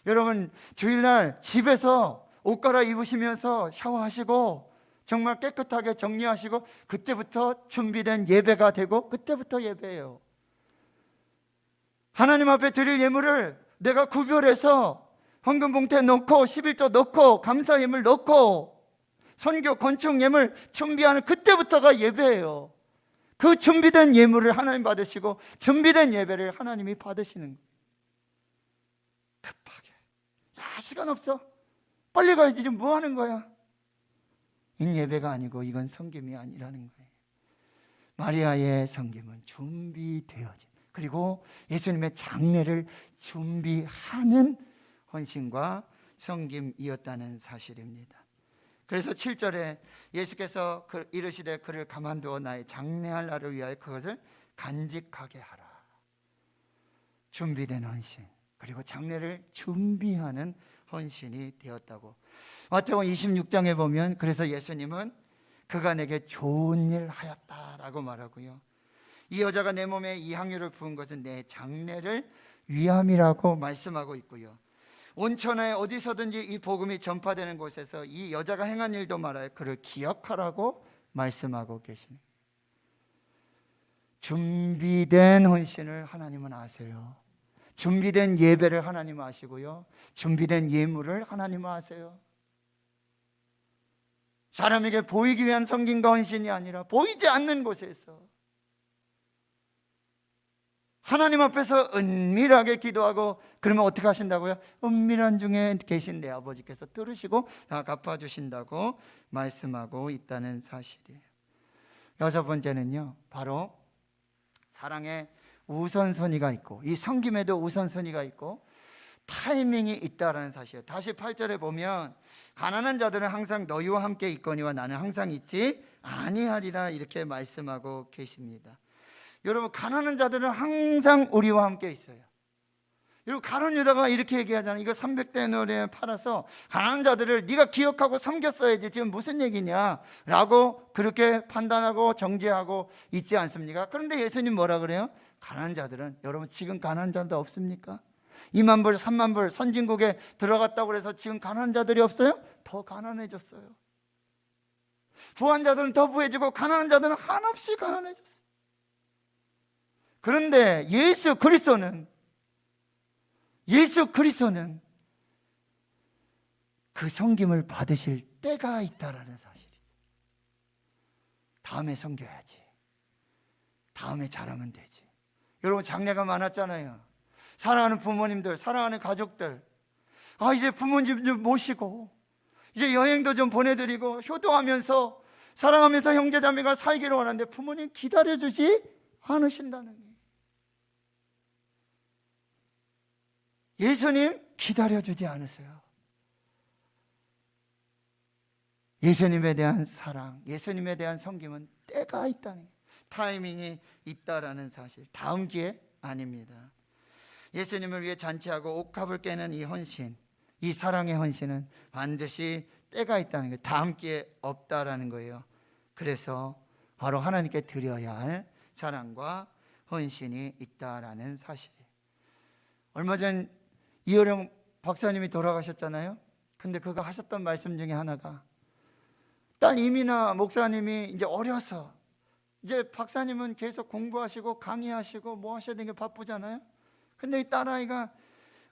여러분, 주일날 집에서 옷 갈아입으시면서 샤워하시고 정말 깨끗하게 정리하시고 그때부터 준비된 예배가 되고 그때부터 예배예요. 하나님 앞에 드릴 예물을 내가 구별해서 헌금 봉투에 넣고 11조 넣고 감사 예물 넣고 선교 건축 예물 준비하는 그때부터가 예배예요. 그 준비된 예물을 하나님 받으시고 준비된 예배를 하나님이 받으시는 거예요. 급하게, 야, 시간 없어, 빨리 가야지, 지금 뭐 하는 거야? 이 예배가 아니고 이건 섬김이 아니라는 거예요. 마리아의 섬김은 준비되어진, 그리고 예수님의 장례를 준비하는 헌신과 섬김이었다는 사실입니다. 그래서 7절에 예수께서 이르시되 그를 가만두어 나의 장례할 날을 위하여 그것을 간직하게 하라. 준비된 헌신, 그리고 장례를 준비하는 헌신이 되었다고. 마태복음 26장에 보면 그래서 예수님은 그가 내게 좋은 일 하였다라고 말하고요, 이 여자가 내 몸에 이 향유를 부은 것은 내 장례를 위함이라고 말씀하고 있고요, 온 천하에 어디서든지 이 복음이 전파되는 곳에서 이 여자가 행한 일도 말하여 그를 기억하라고 말씀하고 계십니다. 준비된 헌신을 하나님은 아세요. 준비된 예배를 하나님은 아시고요, 준비된 예물을 하나님은 아세요. 사람에게 보이기 위한 섬김과 헌신이 아니라 보이지 않는 곳에서 하나님 앞에서 은밀하게 기도하고, 그러면 어떻게 하신다고요? 은밀한 중에 계신 내 아버지께서 들으시고 다 갚아주신다고 말씀하고 있다는 사실이에요. 여섯 번째는요, 바로 사랑의 우선순위가 있고 이 섬김에도 우선순위가 있고 타이밍이 있다라는 사실이에요. 다시 8절에 보면 가난한 자들은 항상 너희와 함께 있거니와 나는 항상 있지 아니하리라 이렇게 말씀하고 계십니다. 여러분, 가난한 자들은 항상 우리와 함께 있어요. 여러분, 가룟 유다가 이렇게 얘기하잖아요. 이거 300데나리온에 팔아서 가난한 자들을 네가 기억하고 섬겼어야지 지금 무슨 얘기냐 라고 그렇게 판단하고 정죄하고 있지 않습니까? 그런데 예수님 뭐라 그래요? 가난한 자들은, 여러분 지금 가난한 자도 없습니까? 2만 불 3만 불 선진국에 들어갔다고 해서 지금 가난한 자들이 없어요? 더 가난해졌어요. 부한 자들은 더 부해지고 가난한 자들은 한없이 가난해졌어요. 그런데 예수 그리스도는 그 섬김을 받으실 때가 있다라는 사실이죠. 다음에 섬겨야지. 다음에 잘하면 되지. 여러분, 장례가 많았잖아요. 사랑하는 부모님들, 사랑하는 가족들, 이제 부모님 좀 모시고 이제 여행도 좀 보내드리고 효도하면서 사랑하면서 형제자매가 살기를 원하는데 부모님 기다려주지 않으신다는 거예요. 예수님 기다려주지 않으세요. 예수님에 대한 사랑, 예수님에 대한 섬김은 때가 있다는 거예요. 타이밍이 있다라는 사실, 다음 기회 아닙니다. 예수님을 위해 잔치하고 옥합을 깨는 이 헌신, 이 사랑의 헌신은 반드시 때가 있다는 거예요. 다음 기회 없다라는 거예요. 그래서 바로 하나님께 드려야 할 사랑과 헌신이 있다라는 사실이에요. 얼마 전 이어령 박사님이 돌아가셨잖아요. 근데 그가 하셨던 말씀 중에 하나가, 딸 이민아 목사님이 이제 어려서 이제 박사님은 계속 공부하시고 강의하시고 뭐 하셔야 되는 게 바쁘잖아요. 근데 이 딸아이가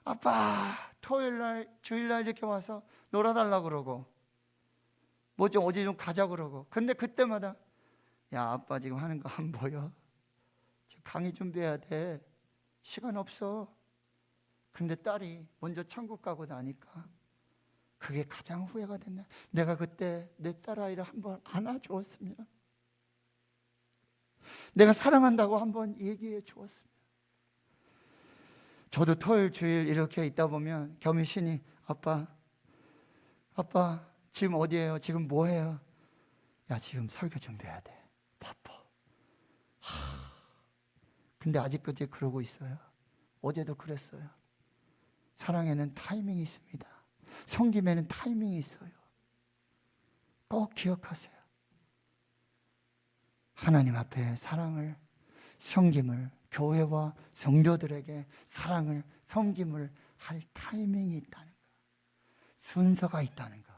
아빠 토요일날 주일날 이렇게 와서 놀아달라고 그러고 뭐 좀 어디 좀 가자 그러고, 근데 그때마다 야 아빠 지금 하는 거 안 보여? 지금 강의 준비해야 돼. 시간 없어. 근데 딸이 먼저 천국 가고 나니까 그게 가장 후회가 됐네. 내가 그때 내 딸아이를 한번 안아주었으면, 내가 사랑한다고 한번 얘기해 주었으면. 저도 토요일 주일 이렇게 있다 보면 겸이신이 아빠 지금 어디에요? 지금 뭐해요? 야 지금 설교 준비해야 돼. 바빠. 근데 아직까지 그러고 있어요. 어제도 그랬어요. 사랑에는 타이밍이 있습니다. 섬김에는 타이밍이 있어요. 꼭 기억하세요. 하나님 앞에 사랑을, 섬김을, 교회와 성도들에게 사랑을, 섬김을 할 타이밍이 있다는 거, 순서가 있다는 거.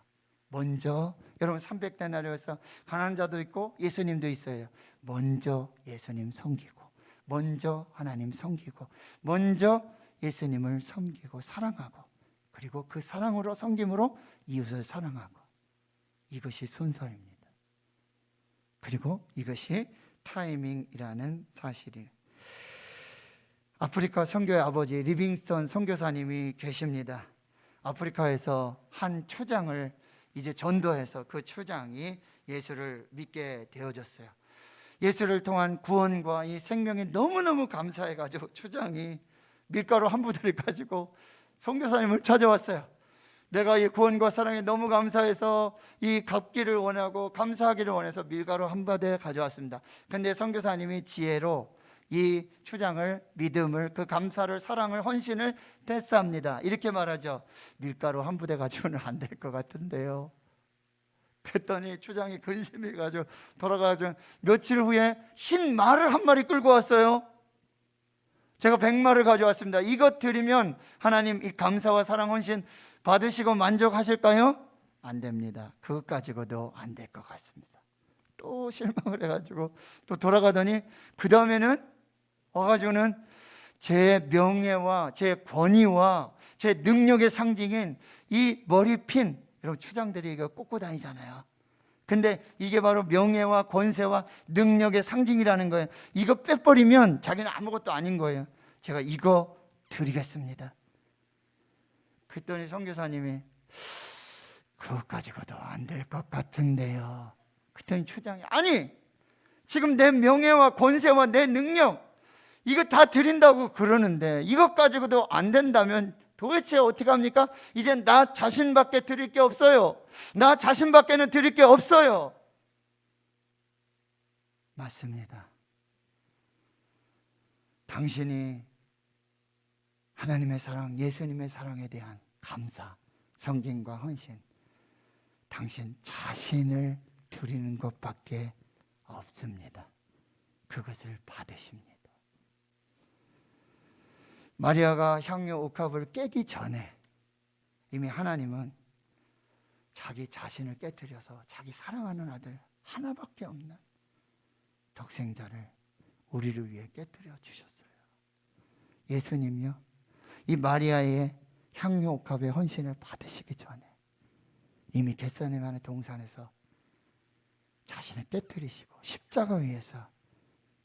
먼저 여러분 300데나리온에서 가난한 자도 있고 예수님도 있어요. 먼저 예수님 섬기고, 먼저 하나님 섬기고, 먼저 예수님을 섬기고 사랑하고, 그리고 그 사랑으로 섬김으로 이웃을 사랑하고, 이것이 순서입니다. 그리고 이것이 타이밍이라는 사실이에요. 아프리카 선교의 아버지 리빙스턴 선교사님이 계십니다. 아프리카에서 한 추장을 이제 전도해서 그 추장이 예수를 믿게 되어졌어요. 예수를 통한 구원과 이 생명에 너무너무 감사해가지고 추장이 밀가루 한 부대를 가지고 선교사님을 찾아왔어요. 내가 이 구원과 사랑에 너무 감사해서 이 갚기를 원하고 감사하기를 원해서 밀가루 한 부대 가져왔습니다. 근데 선교사님이 지혜로 이 추장을, 믿음을, 그 감사를, 사랑을, 헌신을 됐습니다. 이렇게 말하죠. 밀가루 한 부대 가지고는 안 될 것 같은데요. 그랬더니 추장이 근심해 가지고 돌아가서 며칠 후에 흰 말을 한 마리 끌고 왔어요. 제가 100마리를 가져왔습니다. 이것 드리면 하나님 이 감사와 사랑 헌신 받으시고 만족하실까요? 안 됩니다. 그것 가지고도 안 될 것 같습니다. 또 실망을 해가지고 또 돌아가더니 그 다음에는 와가지고는 제 명예와 제 권위와 제 능력의 상징인 이 머리핀, 여러분 추장들이 이거 꽂고 다니잖아요. 근데 이게 바로 명예와 권세와 능력의 상징이라는 거예요. 이거 빼버리면 자기는 아무것도 아닌 거예요. 제가 이거 드리겠습니다. 그랬더니 선교사님이 그것 가지고도 안 될 것 같은데요. 그랬더니 추장이 아니 지금 내 명예와 권세와 내 능력, 이거 다 드린다고 그러는데 이것 가지고도 안 된다면 도대체 어떻게 합니까? 이제 나 자신밖에 드릴 게 없어요. 나 자신밖에는 드릴 게 없어요. 맞습니다. 당신이 하나님의 사랑, 예수님의 사랑에 대한 감사, 성김과 헌신, 당신 자신을 드리는 것밖에 없습니다. 그것을 받으십니다. 마리아가 향유 옥합을 깨기 전에 이미 하나님은 자기 자신을 깨뜨려서 자기 사랑하는 아들 하나밖에 없는 독생자를 우리를 위해 깨뜨려 주셨어요. 예수님이요, 이 마리아의 향유 옥합의 헌신을 받으시기 전에 이미 겟세마네 동산에서 자신을 깨뜨리시고 십자가 위에서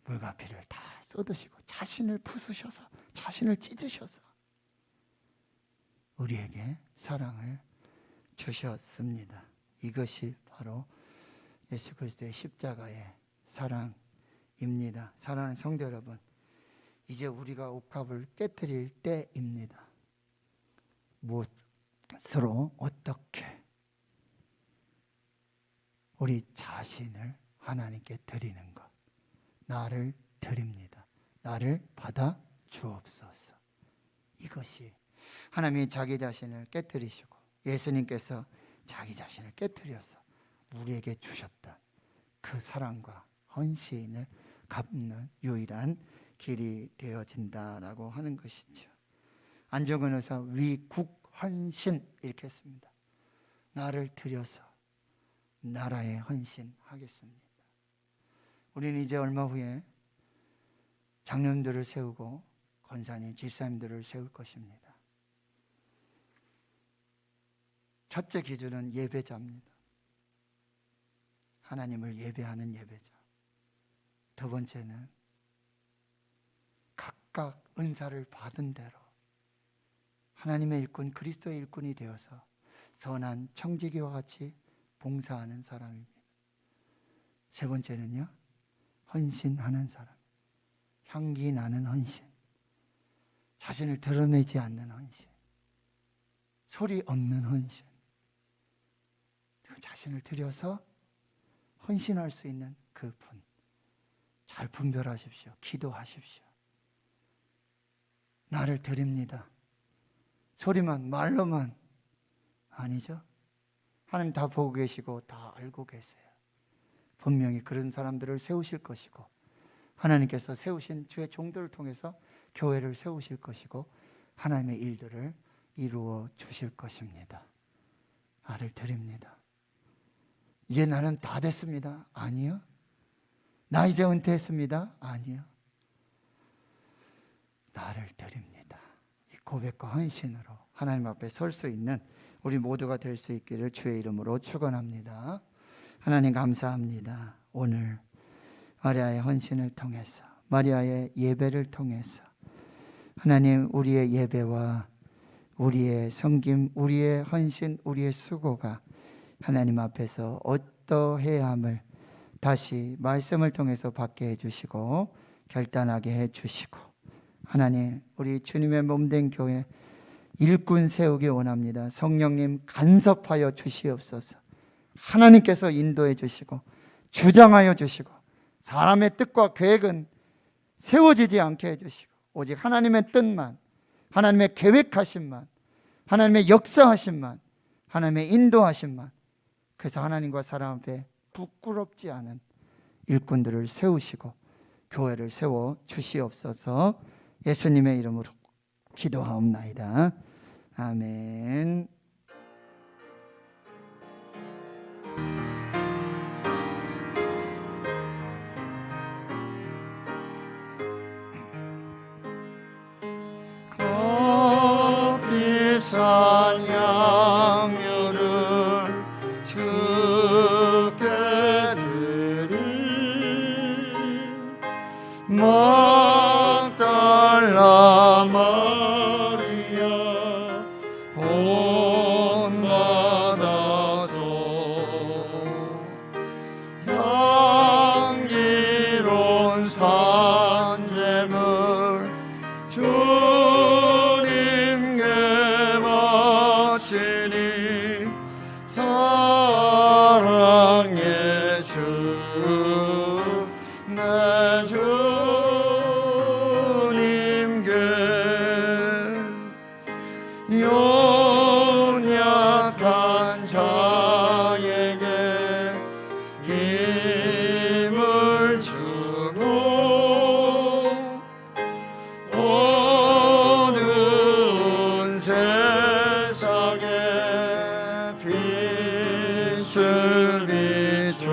물과 피를 다 쏟으시고 자신을 부수셔서 자신을 찢으셔서 우리에게 사랑을 주셨습니다. 이것이 바로 예수 그리스도의 십자가의 사랑입니다. 사랑하는 성도 여러분, 이제 우리가 옥합을 깨뜨릴 때입니다. 무엇으로, 어떻게? 우리 자신을 하나님께 드리는 것. 나를 드립니다. 나를 받아 주옵소서. 이것이 하나님이 자기 자신을 깨뜨리시고 예수님께서 자기 자신을 깨뜨려서 우리에게 주셨던 그 사랑과 헌신을 갚는 유일한 길이 되어진다라고 하는 것이죠. 안정근 의사 위국헌신 이렇게 했습니다. 나를 드려서 나라에 헌신하겠습니다. 우리는 이제 얼마 후에 장로님들을 세우고 권사님, 집사님들을 세울 것입니다. 첫째 기준은 예배자입니다. 하나님을 예배하는 예배자. 두 번째는 각각 은사를 받은 대로 하나님의 일꾼, 그리스도의 일꾼이 되어서 선한 청지기와 같이 봉사하는 사람입니다. 세 번째는요, 헌신하는 사람. 향기 나는 헌신. 자신을 드러내지 않는 헌신. 소리 없는 헌신. 자신을 들여서 헌신할 수 있는 그 분. 잘 분별하십시오. 기도하십시오. 나를 드립니다. 소리만, 말로만 아니죠. 하나님 다 보고 계시고 다 알고 계세요. 분명히 그런 사람들을 세우실 것이고 하나님께서 세우신 주의 종들을 통해서 교회를 세우실 것이고 하나님의 일들을 이루어 주실 것입니다. 나를 드립니다. 이제 나는 다 됐습니다. 아니요. 나 이제 은퇴했습니다. 아니요. 나를 드립니다. 이 고백과 헌신으로 하나님 앞에 설 수 있는 우리 모두가 될 수 있기를 주의 이름으로 축원합니다. 하나님 감사합니다. 오늘 마리아의 헌신을 통해서, 마리아의 예배를 통해서 하나님, 우리의 예배와 우리의 섬김, 우리의 헌신, 우리의 수고가 하나님 앞에서 어떠해야 함을 다시 말씀을 통해서 받게 해주시고 결단하게 해주시고, 하나님, 우리 주님의 몸된 교회 일꾼 세우기 원합니다. 성령님 간섭하여 주시옵소서. 하나님께서 인도해 주시고 주장하여 주시고 사람의 뜻과 계획은 세워지지 않게 해주시고 오직 하나님의 뜻만, 하나님의 계획하심만, 하나님의 역사하심만, 하나님의 인도하심만, 그래서 하나님과 사람 앞에 부끄럽지 않은 일꾼들을 세우시고 교회를 세워 주시옵소서. 예수님의 이름으로 기도하옵나이다. 아멘. 비싼 양료를 주께 드린 막달라 마리아 본받아서 향기로운 산재물 연약한 자에게 힘을 주고 어두운 세상에 빛을 비춰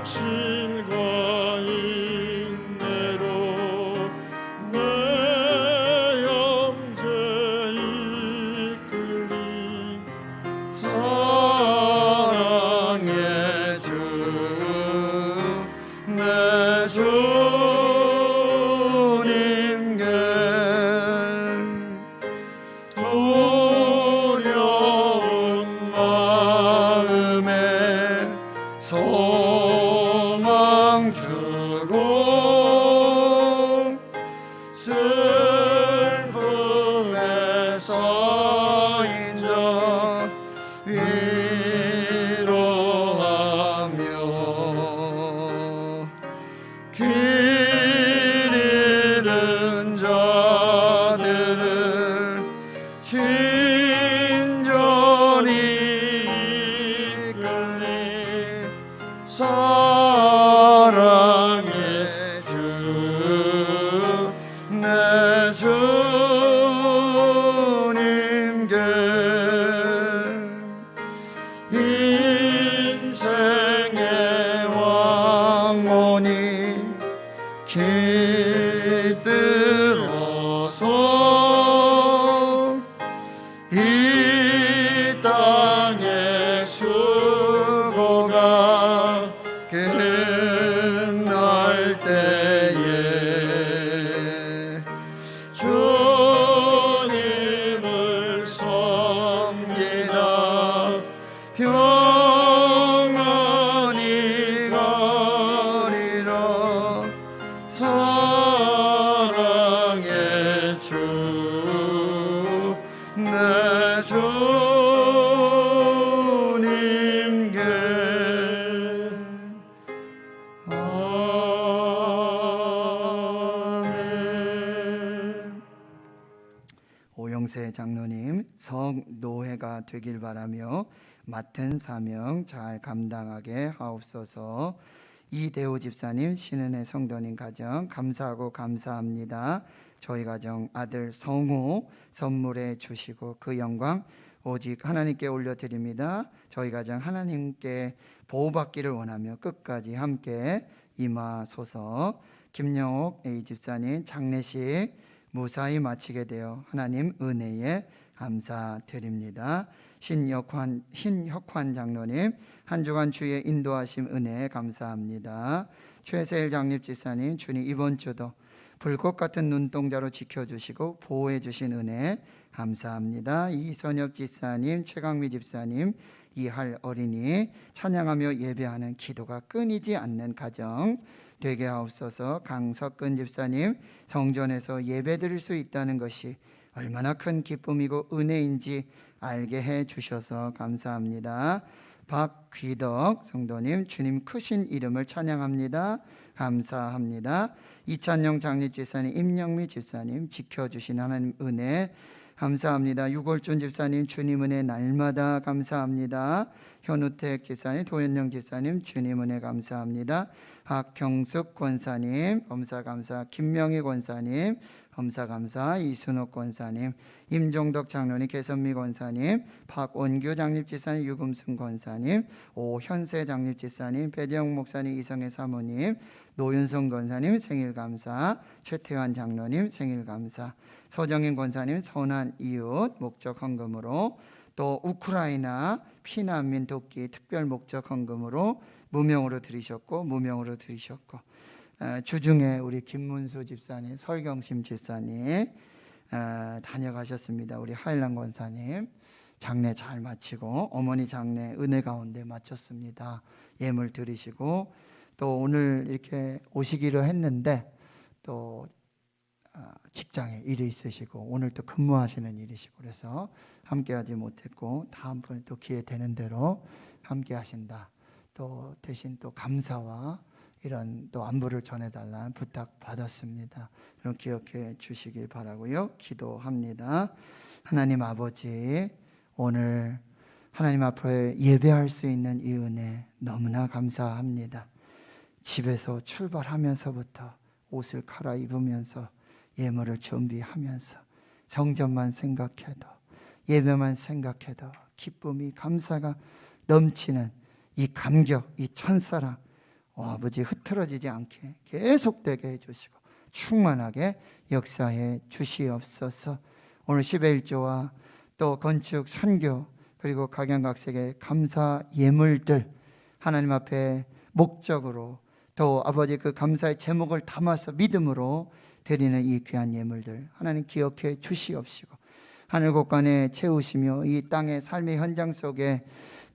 성실과 인내로 내 영제 이끌리 사랑의 주 내 주님께 두려운 마음에 소망 주고 슬픔에서 인정 위로하며 길 잃은 자들을 친절히 이끌리 사랑의 주 내 주님께 인생의 왕원이 깃들어서 이 땅의 수고가 끝날 때에 주님을 섬기다 평안히 가리라 사랑의 주 내 주님께 아멘. 오영세 장로님 성노회가 되길 바라며 맡은 사명 잘 감당하게 하옵소서. 이대호 집사님, 신은혜 성도님 가정 감사하고 감사합니다. 저희 가정 아들 성호 선물해 주시고 그 영광 오직 하나님께 올려드립니다. 저희 가정 하나님께 보호받기를 원하며 끝까지 함께 임하소서. 김영옥 A 집사님 장례식 무사히 마치게 되어 하나님 은혜에 감사드립니다. 신혁환 장로님 한 주간 주의 인도하심 은혜에 감사합니다. 최세일 장립집사님 주님 이번 주도 불꽃 같은 눈동자로 지켜주시고 보호해 주신 은혜 감사합니다. 이선엽 집사님, 최강미 집사님, 이할 어린이 찬양하며 예배하는 기도가 끊이지 않는 가정 되게 하옵소서. 강석근 집사님 성전에서 예배드릴 수 있다는 것이 얼마나 큰 기쁨이고 은혜인지 알게 해 주셔서 감사합니다. 박귀덕 성도님 주님 크신 이름을 찬양합니다. 감사합니다. 이찬영 장립집사님, 임영미 집사님 지켜주신 하나님 은혜 감사합니다. 유골준 집사님 주님 은혜 날마다 감사합니다. 현우택 집사님, 도현영 집사님 주님 은혜 감사합니다. 박경숙 권사님 검사 감사, 김명희 권사님 검사 감사, 이순옥 권사님, 임종덕 장로님, 개선미 권사님, 박원규 장립집사님, 유금순 권사님, 오현세 장립집사님, 배재영 목사님, 이성애 사모님, 노윤성 권사님 생일 감사, 최태환 장로님 생일 감사, 서정인 권사님 선한 이웃 목적 헌금으로, 또 우크라이나 피난민 돕기 특별 목적 헌금으로 무명으로 드리셨고 주중에 우리 김문수 집사님, 설경심 집사님 다녀가셨습니다. 우리 하일란 권사님 장례 잘 마치고 어머니 장례 은혜 가운데 마쳤습니다. 예물 드리시고 또 오늘 이렇게 오시기로 했는데 또 직장에 일이 있으시고 오늘 또 근무하시는 일이시고 그래서 함께하지 못했고 다음번에 또 기회 되는 대로 함께하신다. 또 대신 또 감사와 이런 또 안부를 전해달라는 부탁 받았습니다. 그럼 기억해 주시길 바라고요. 기도합니다. 하나님 아버지, 오늘 하나님 앞에 예배할 수 있는 이 은혜 너무나 감사합니다. 집에서 출발하면서부터 옷을 갈아입으면서 예물을 준비하면서 성전만 생각해도, 예배만 생각해도 기쁨이, 감사가 넘치는 이 감격, 이 천사랑 아버지 흐트러지지 않게 계속되게 해주시고 충만하게 역사해 주시옵소서. 오늘 10의 1조와 또 건축, 선교, 그리고 각양각색의 감사 예물들 하나님 앞에 목적으로, 또 아버지 그 감사의 제목을 담아서 믿음으로 드리는 이 귀한 예물들 하나님 기억해 주시옵시고, 하늘 곳간에 채우시며 이 땅의 삶의 현장 속에,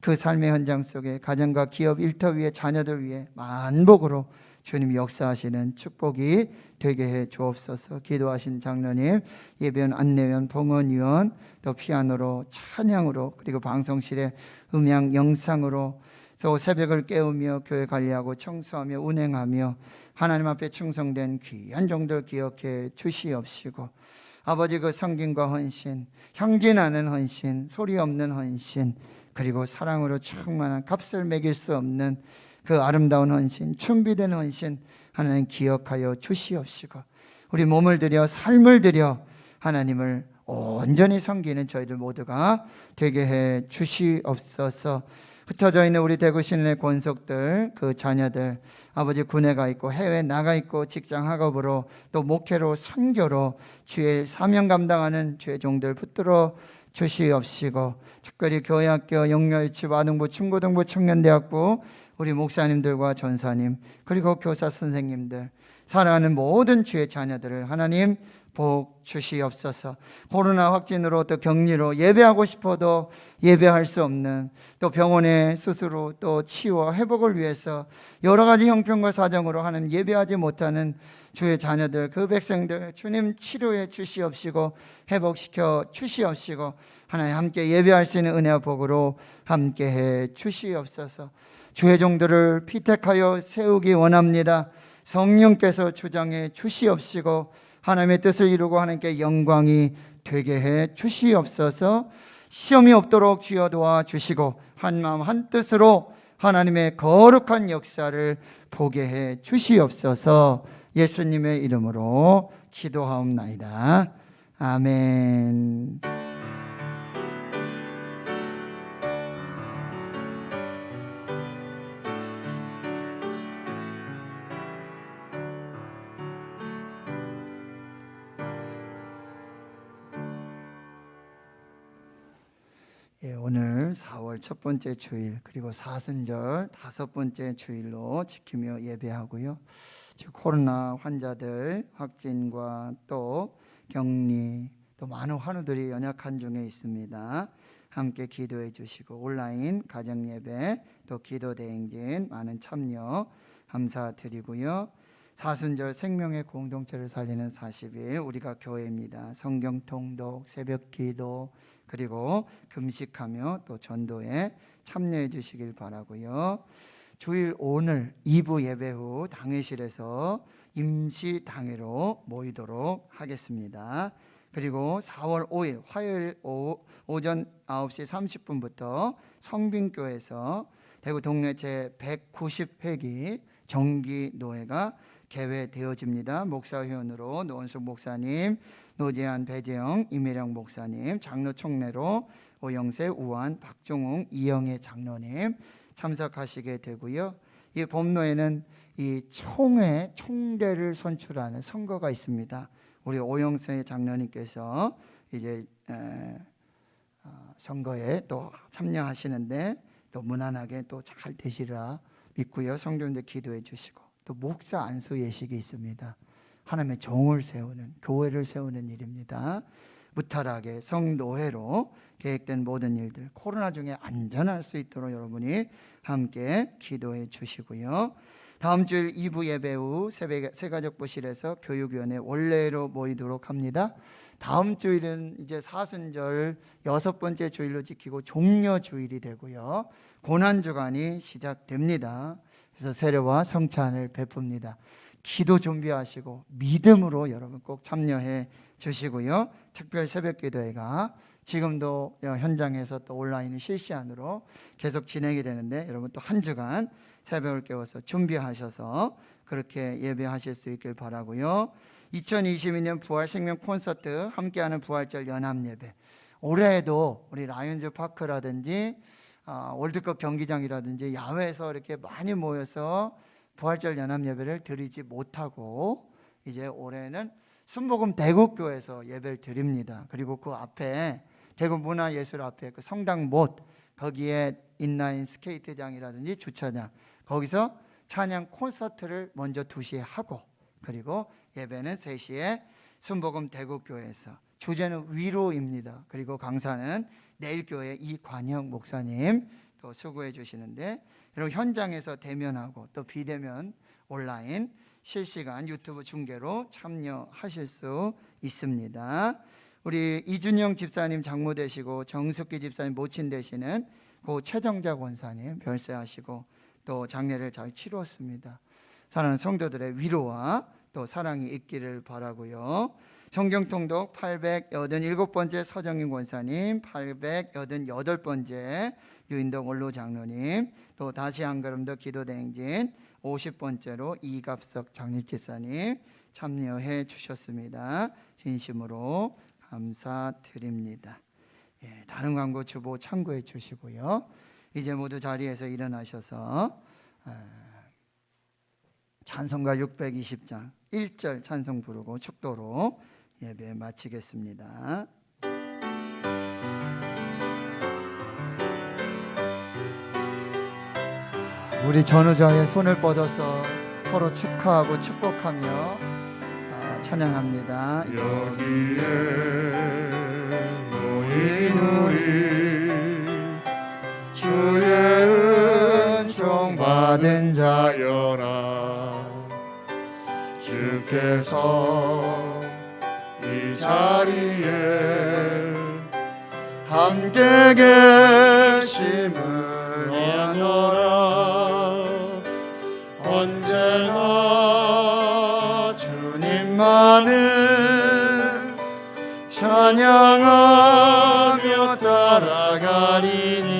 그 삶의 현장 속에 가정과 기업, 일터 위에 자녀들 위해 만복으로 주님 역사하시는 축복이 되게 해 주옵소서. 기도하신 장로님, 예배원, 안내원, 봉헌위원, 또 피아노로, 찬양으로, 그리고 방송실에 음향, 영상으로 또 새벽을 깨우며 교회 관리하고 청소하며 운행하며 하나님 앞에 충성된 귀한 종들 기억해 주시옵시고, 아버지 그 성김과 헌신, 향기나는 헌신, 소리 없는 헌신, 그리고 사랑으로 충만한 값을 매길 수 없는 그 아름다운 헌신, 준비된 헌신 하나님 기억하여 주시옵시고, 우리 몸을 들여 삶을 들여 하나님을 온전히 섬기는 저희들 모두가 되게 해 주시옵소서. 흩어져 있는 우리 대구 시민의 권속들, 그 자녀들, 아버지 군에 가 있고 해외 나가 있고 직장 학업으로 또 목회로 선교로 주의 사명 감당하는 주의 종들 붙들어 주시옵시고, 특별히 교회학교, 영유아유치부, 아동부, 중고등부, 청년대학부 우리 목사님들과 전사님, 그리고 교사 선생님들, 사랑하는 모든 주의 자녀들을 하나님 복 주시옵소서. 코로나 확진으로 또 격리로 예배하고 싶어도 예배할 수 없는, 또 병원의 수술로 또 치유와 회복을 위해서 여러 가지 형편과 사정으로 하는 예배하지 못하는 주의 자녀들, 그 백성들 주님 치료해 주시옵시고 회복시켜 주시옵시고, 하나님 함께 예배할 수 있는 은혜와 복으로 함께해 주시옵소서. 주의 종들을 피택하여 세우기 원합니다. 성령께서 주장해 주시옵시고 하나님의 뜻을 이루고 하나님께 영광이 되게 해 주시옵소서. 시험이 없도록 주여 도와주시고 한 마음 한 뜻으로 하나님의 거룩한 역사를 보게 해 주시옵소서. 예수님의 이름으로 기도하옵나이다. 아멘. 오늘 4월 첫 번째 주일, 그리고 사순절 다섯 번째 주일로 지키며 예배하고요. 지금 코로나 환자들 확진과 또 격리, 또 많은 환우들이 연약한 중에 있습니다. 함께 기도해 주시고 온라인 가정예배, 또 기도대행진 많은 참여 감사드리고요. 사순절 생명의 공동체를 살리는 40일 우리가 교회입니다. 성경 통독, 새벽 기도, 그리고 금식하며 또 전도에 참여해 주시길 바라고요. 주일 오늘 2부 예배 후 당회실에서 임시 당회로 모이도록 하겠습니다. 그리고 4월 5일 화요일 오전 9시 30분부터 성빈교회에서 대구 동네 제190회기 정기노회가 개회되어집니다. 목사회원으로 노원숙 목사님, 노재한, 배재영, 이매령 목사님, 장로 총례로 오영세, 우한, 박종웅, 이영애 장로님 참석하시게 되고요. 이 법노에는 이 총회를 선출하는 선거가 있습니다. 우리 오영세 장로님께서 이제 선거에 또 참여하시는데 또 무난하게 또 잘 되시리라 믿고요. 성도님들 기도해 주시고, 또 목사 안수 예식이 있습니다. 하나님의 종을 세우는, 교회를 세우는 일입니다. 무탈하게 성노회로 계획된 모든 일들 코로나 중에 안전할 수 있도록 여러분이 함께 기도해 주시고요. 다음 주일 2부 예배 후 새가족부실에서 교육위원회 원래로 모이도록 합니다. 다음 주일은 이제 사순절 6번째 주일로 지키고 종려주일이 되고요. 고난주간이 시작됩니다. 그래서 세례와 성찬을 베풉니다. 기도 준비하시고 믿음으로 여러분 꼭 참여해 주시고요. 특별 새벽기도회가 지금도 현장에서 또 온라인 실시간으로 계속 진행이 되는데 여러분 또 한 주간 새벽을 깨워서 준비하셔서 그렇게 예배하실 수 있길 바라고요. 2022년 부활 생명 콘서트 함께하는 부활절 연합예배, 올해에도 우리 라이온즈 파크라든지 월드컵 경기장이라든지 야외에서 이렇게 많이 모여서 부활절 연합예배를 드리지 못하고 이제 올해는 순복음 대구교에서 예배를 드립니다. 그리고 그 앞에 대구 문화예술 앞에 그 성당 못, 거기에 인라인 스케이트장이라든지 주차장, 거기서 찬양 콘서트를 먼저 2시에 하고, 그리고 예배는 3시에 순복음 대구교회에서, 주제는 위로입니다. 그리고 강사는 내일교회 이관영 목사님 또 수고해 주시는데, 여러분 현장에서 대면하고 또 비대면 온라인 실시간 유튜브 중계로 참여하실 수 있습니다. 우리 이준영 집사님 장모 되시고 정숙기 집사님 모친 되시는 고 최정자 권사님 별세하시고 또 장례를 잘 치루었습니다. 사랑하는 성도들의 위로와 또 사랑이 있기를 바라고요. 성경통독 887번째 서정인 권사님, 888번째 유인동 원로 장로님, 또 다시 한 걸음 더 기도대행진 50번째로 이갑석 장립집사님 참여해 주셨습니다. 진심으로 감사드립니다. 다른 광고 주보 참고해 주시고요. 이제 모두 자리에서 일어나셔서 찬송가 620장 1절 찬송 부르고 축도로 예배 마치겠습니다. 우리 전우자의 손을 뻗어서 서로 축하하고 축복하며 찬양합니다. 여기에 모인 우리 주의 은총 받은 자여라. 주께서 이 자리에 함께 계심을 아노라. 언제나 주님만을 찬양하며 따라가리니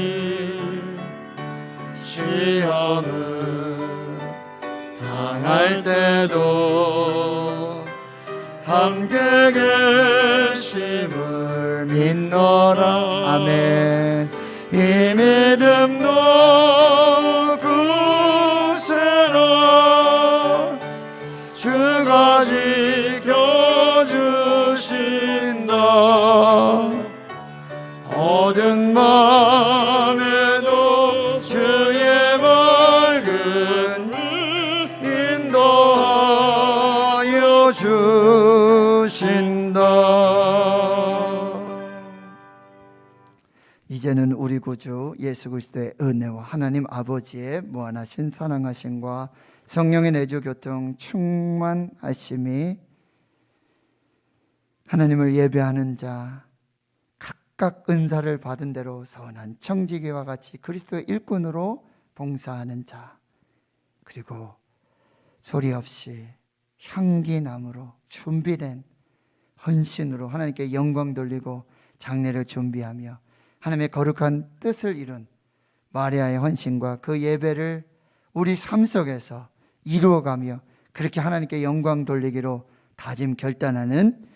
시험을 당할 때도 함께 계심을 믿노라. 아멘. 이 믿음도 굳세라. 주가 지켜주신다. 어두운 밤에도 주의 밝은 인도하여 주신다. 이제는 우리 구주 예수 그리스도의 은혜와 하나님 아버지의 무한하신 사랑하심과 성령의 내주 교통 충만하심이 하나님을 예배하는 자 각각 은사를 받은 대로 선한 청지기와 같이 그리스도의 일꾼으로 봉사하는 자, 그리고 소리 없이 향기나무로 준비된 헌신으로 하나님께 영광 돌리고 장례를 준비하며 하나님의 거룩한 뜻을 이룬 마리아의 헌신과 그 예배를 우리 삶 속에서 이루어가며 그렇게 하나님께 영광 돌리기로 다짐 결단하는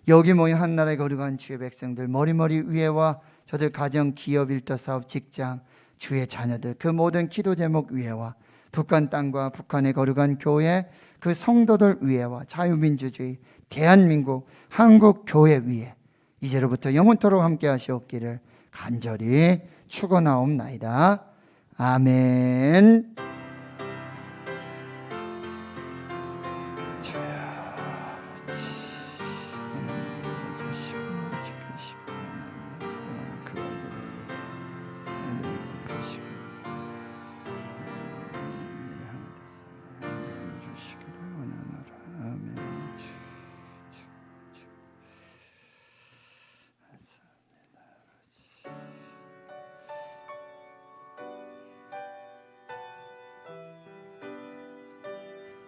여기 모인 한나라의 거룩한 주의 백성들, 머리머리 위에와 저들 가정, 기업, 일터, 사업, 직장, 주의 자녀들, 그 모든 기도 제목 위에와 북한 땅과 북한의 거룩한 교회, 그 성도들 위에와 자유민주주의, 대한민국, 한국 교회 위에 이제로부터 영원토록 함께 하시옵기를 간절히 축원하옵나이다. 아멘.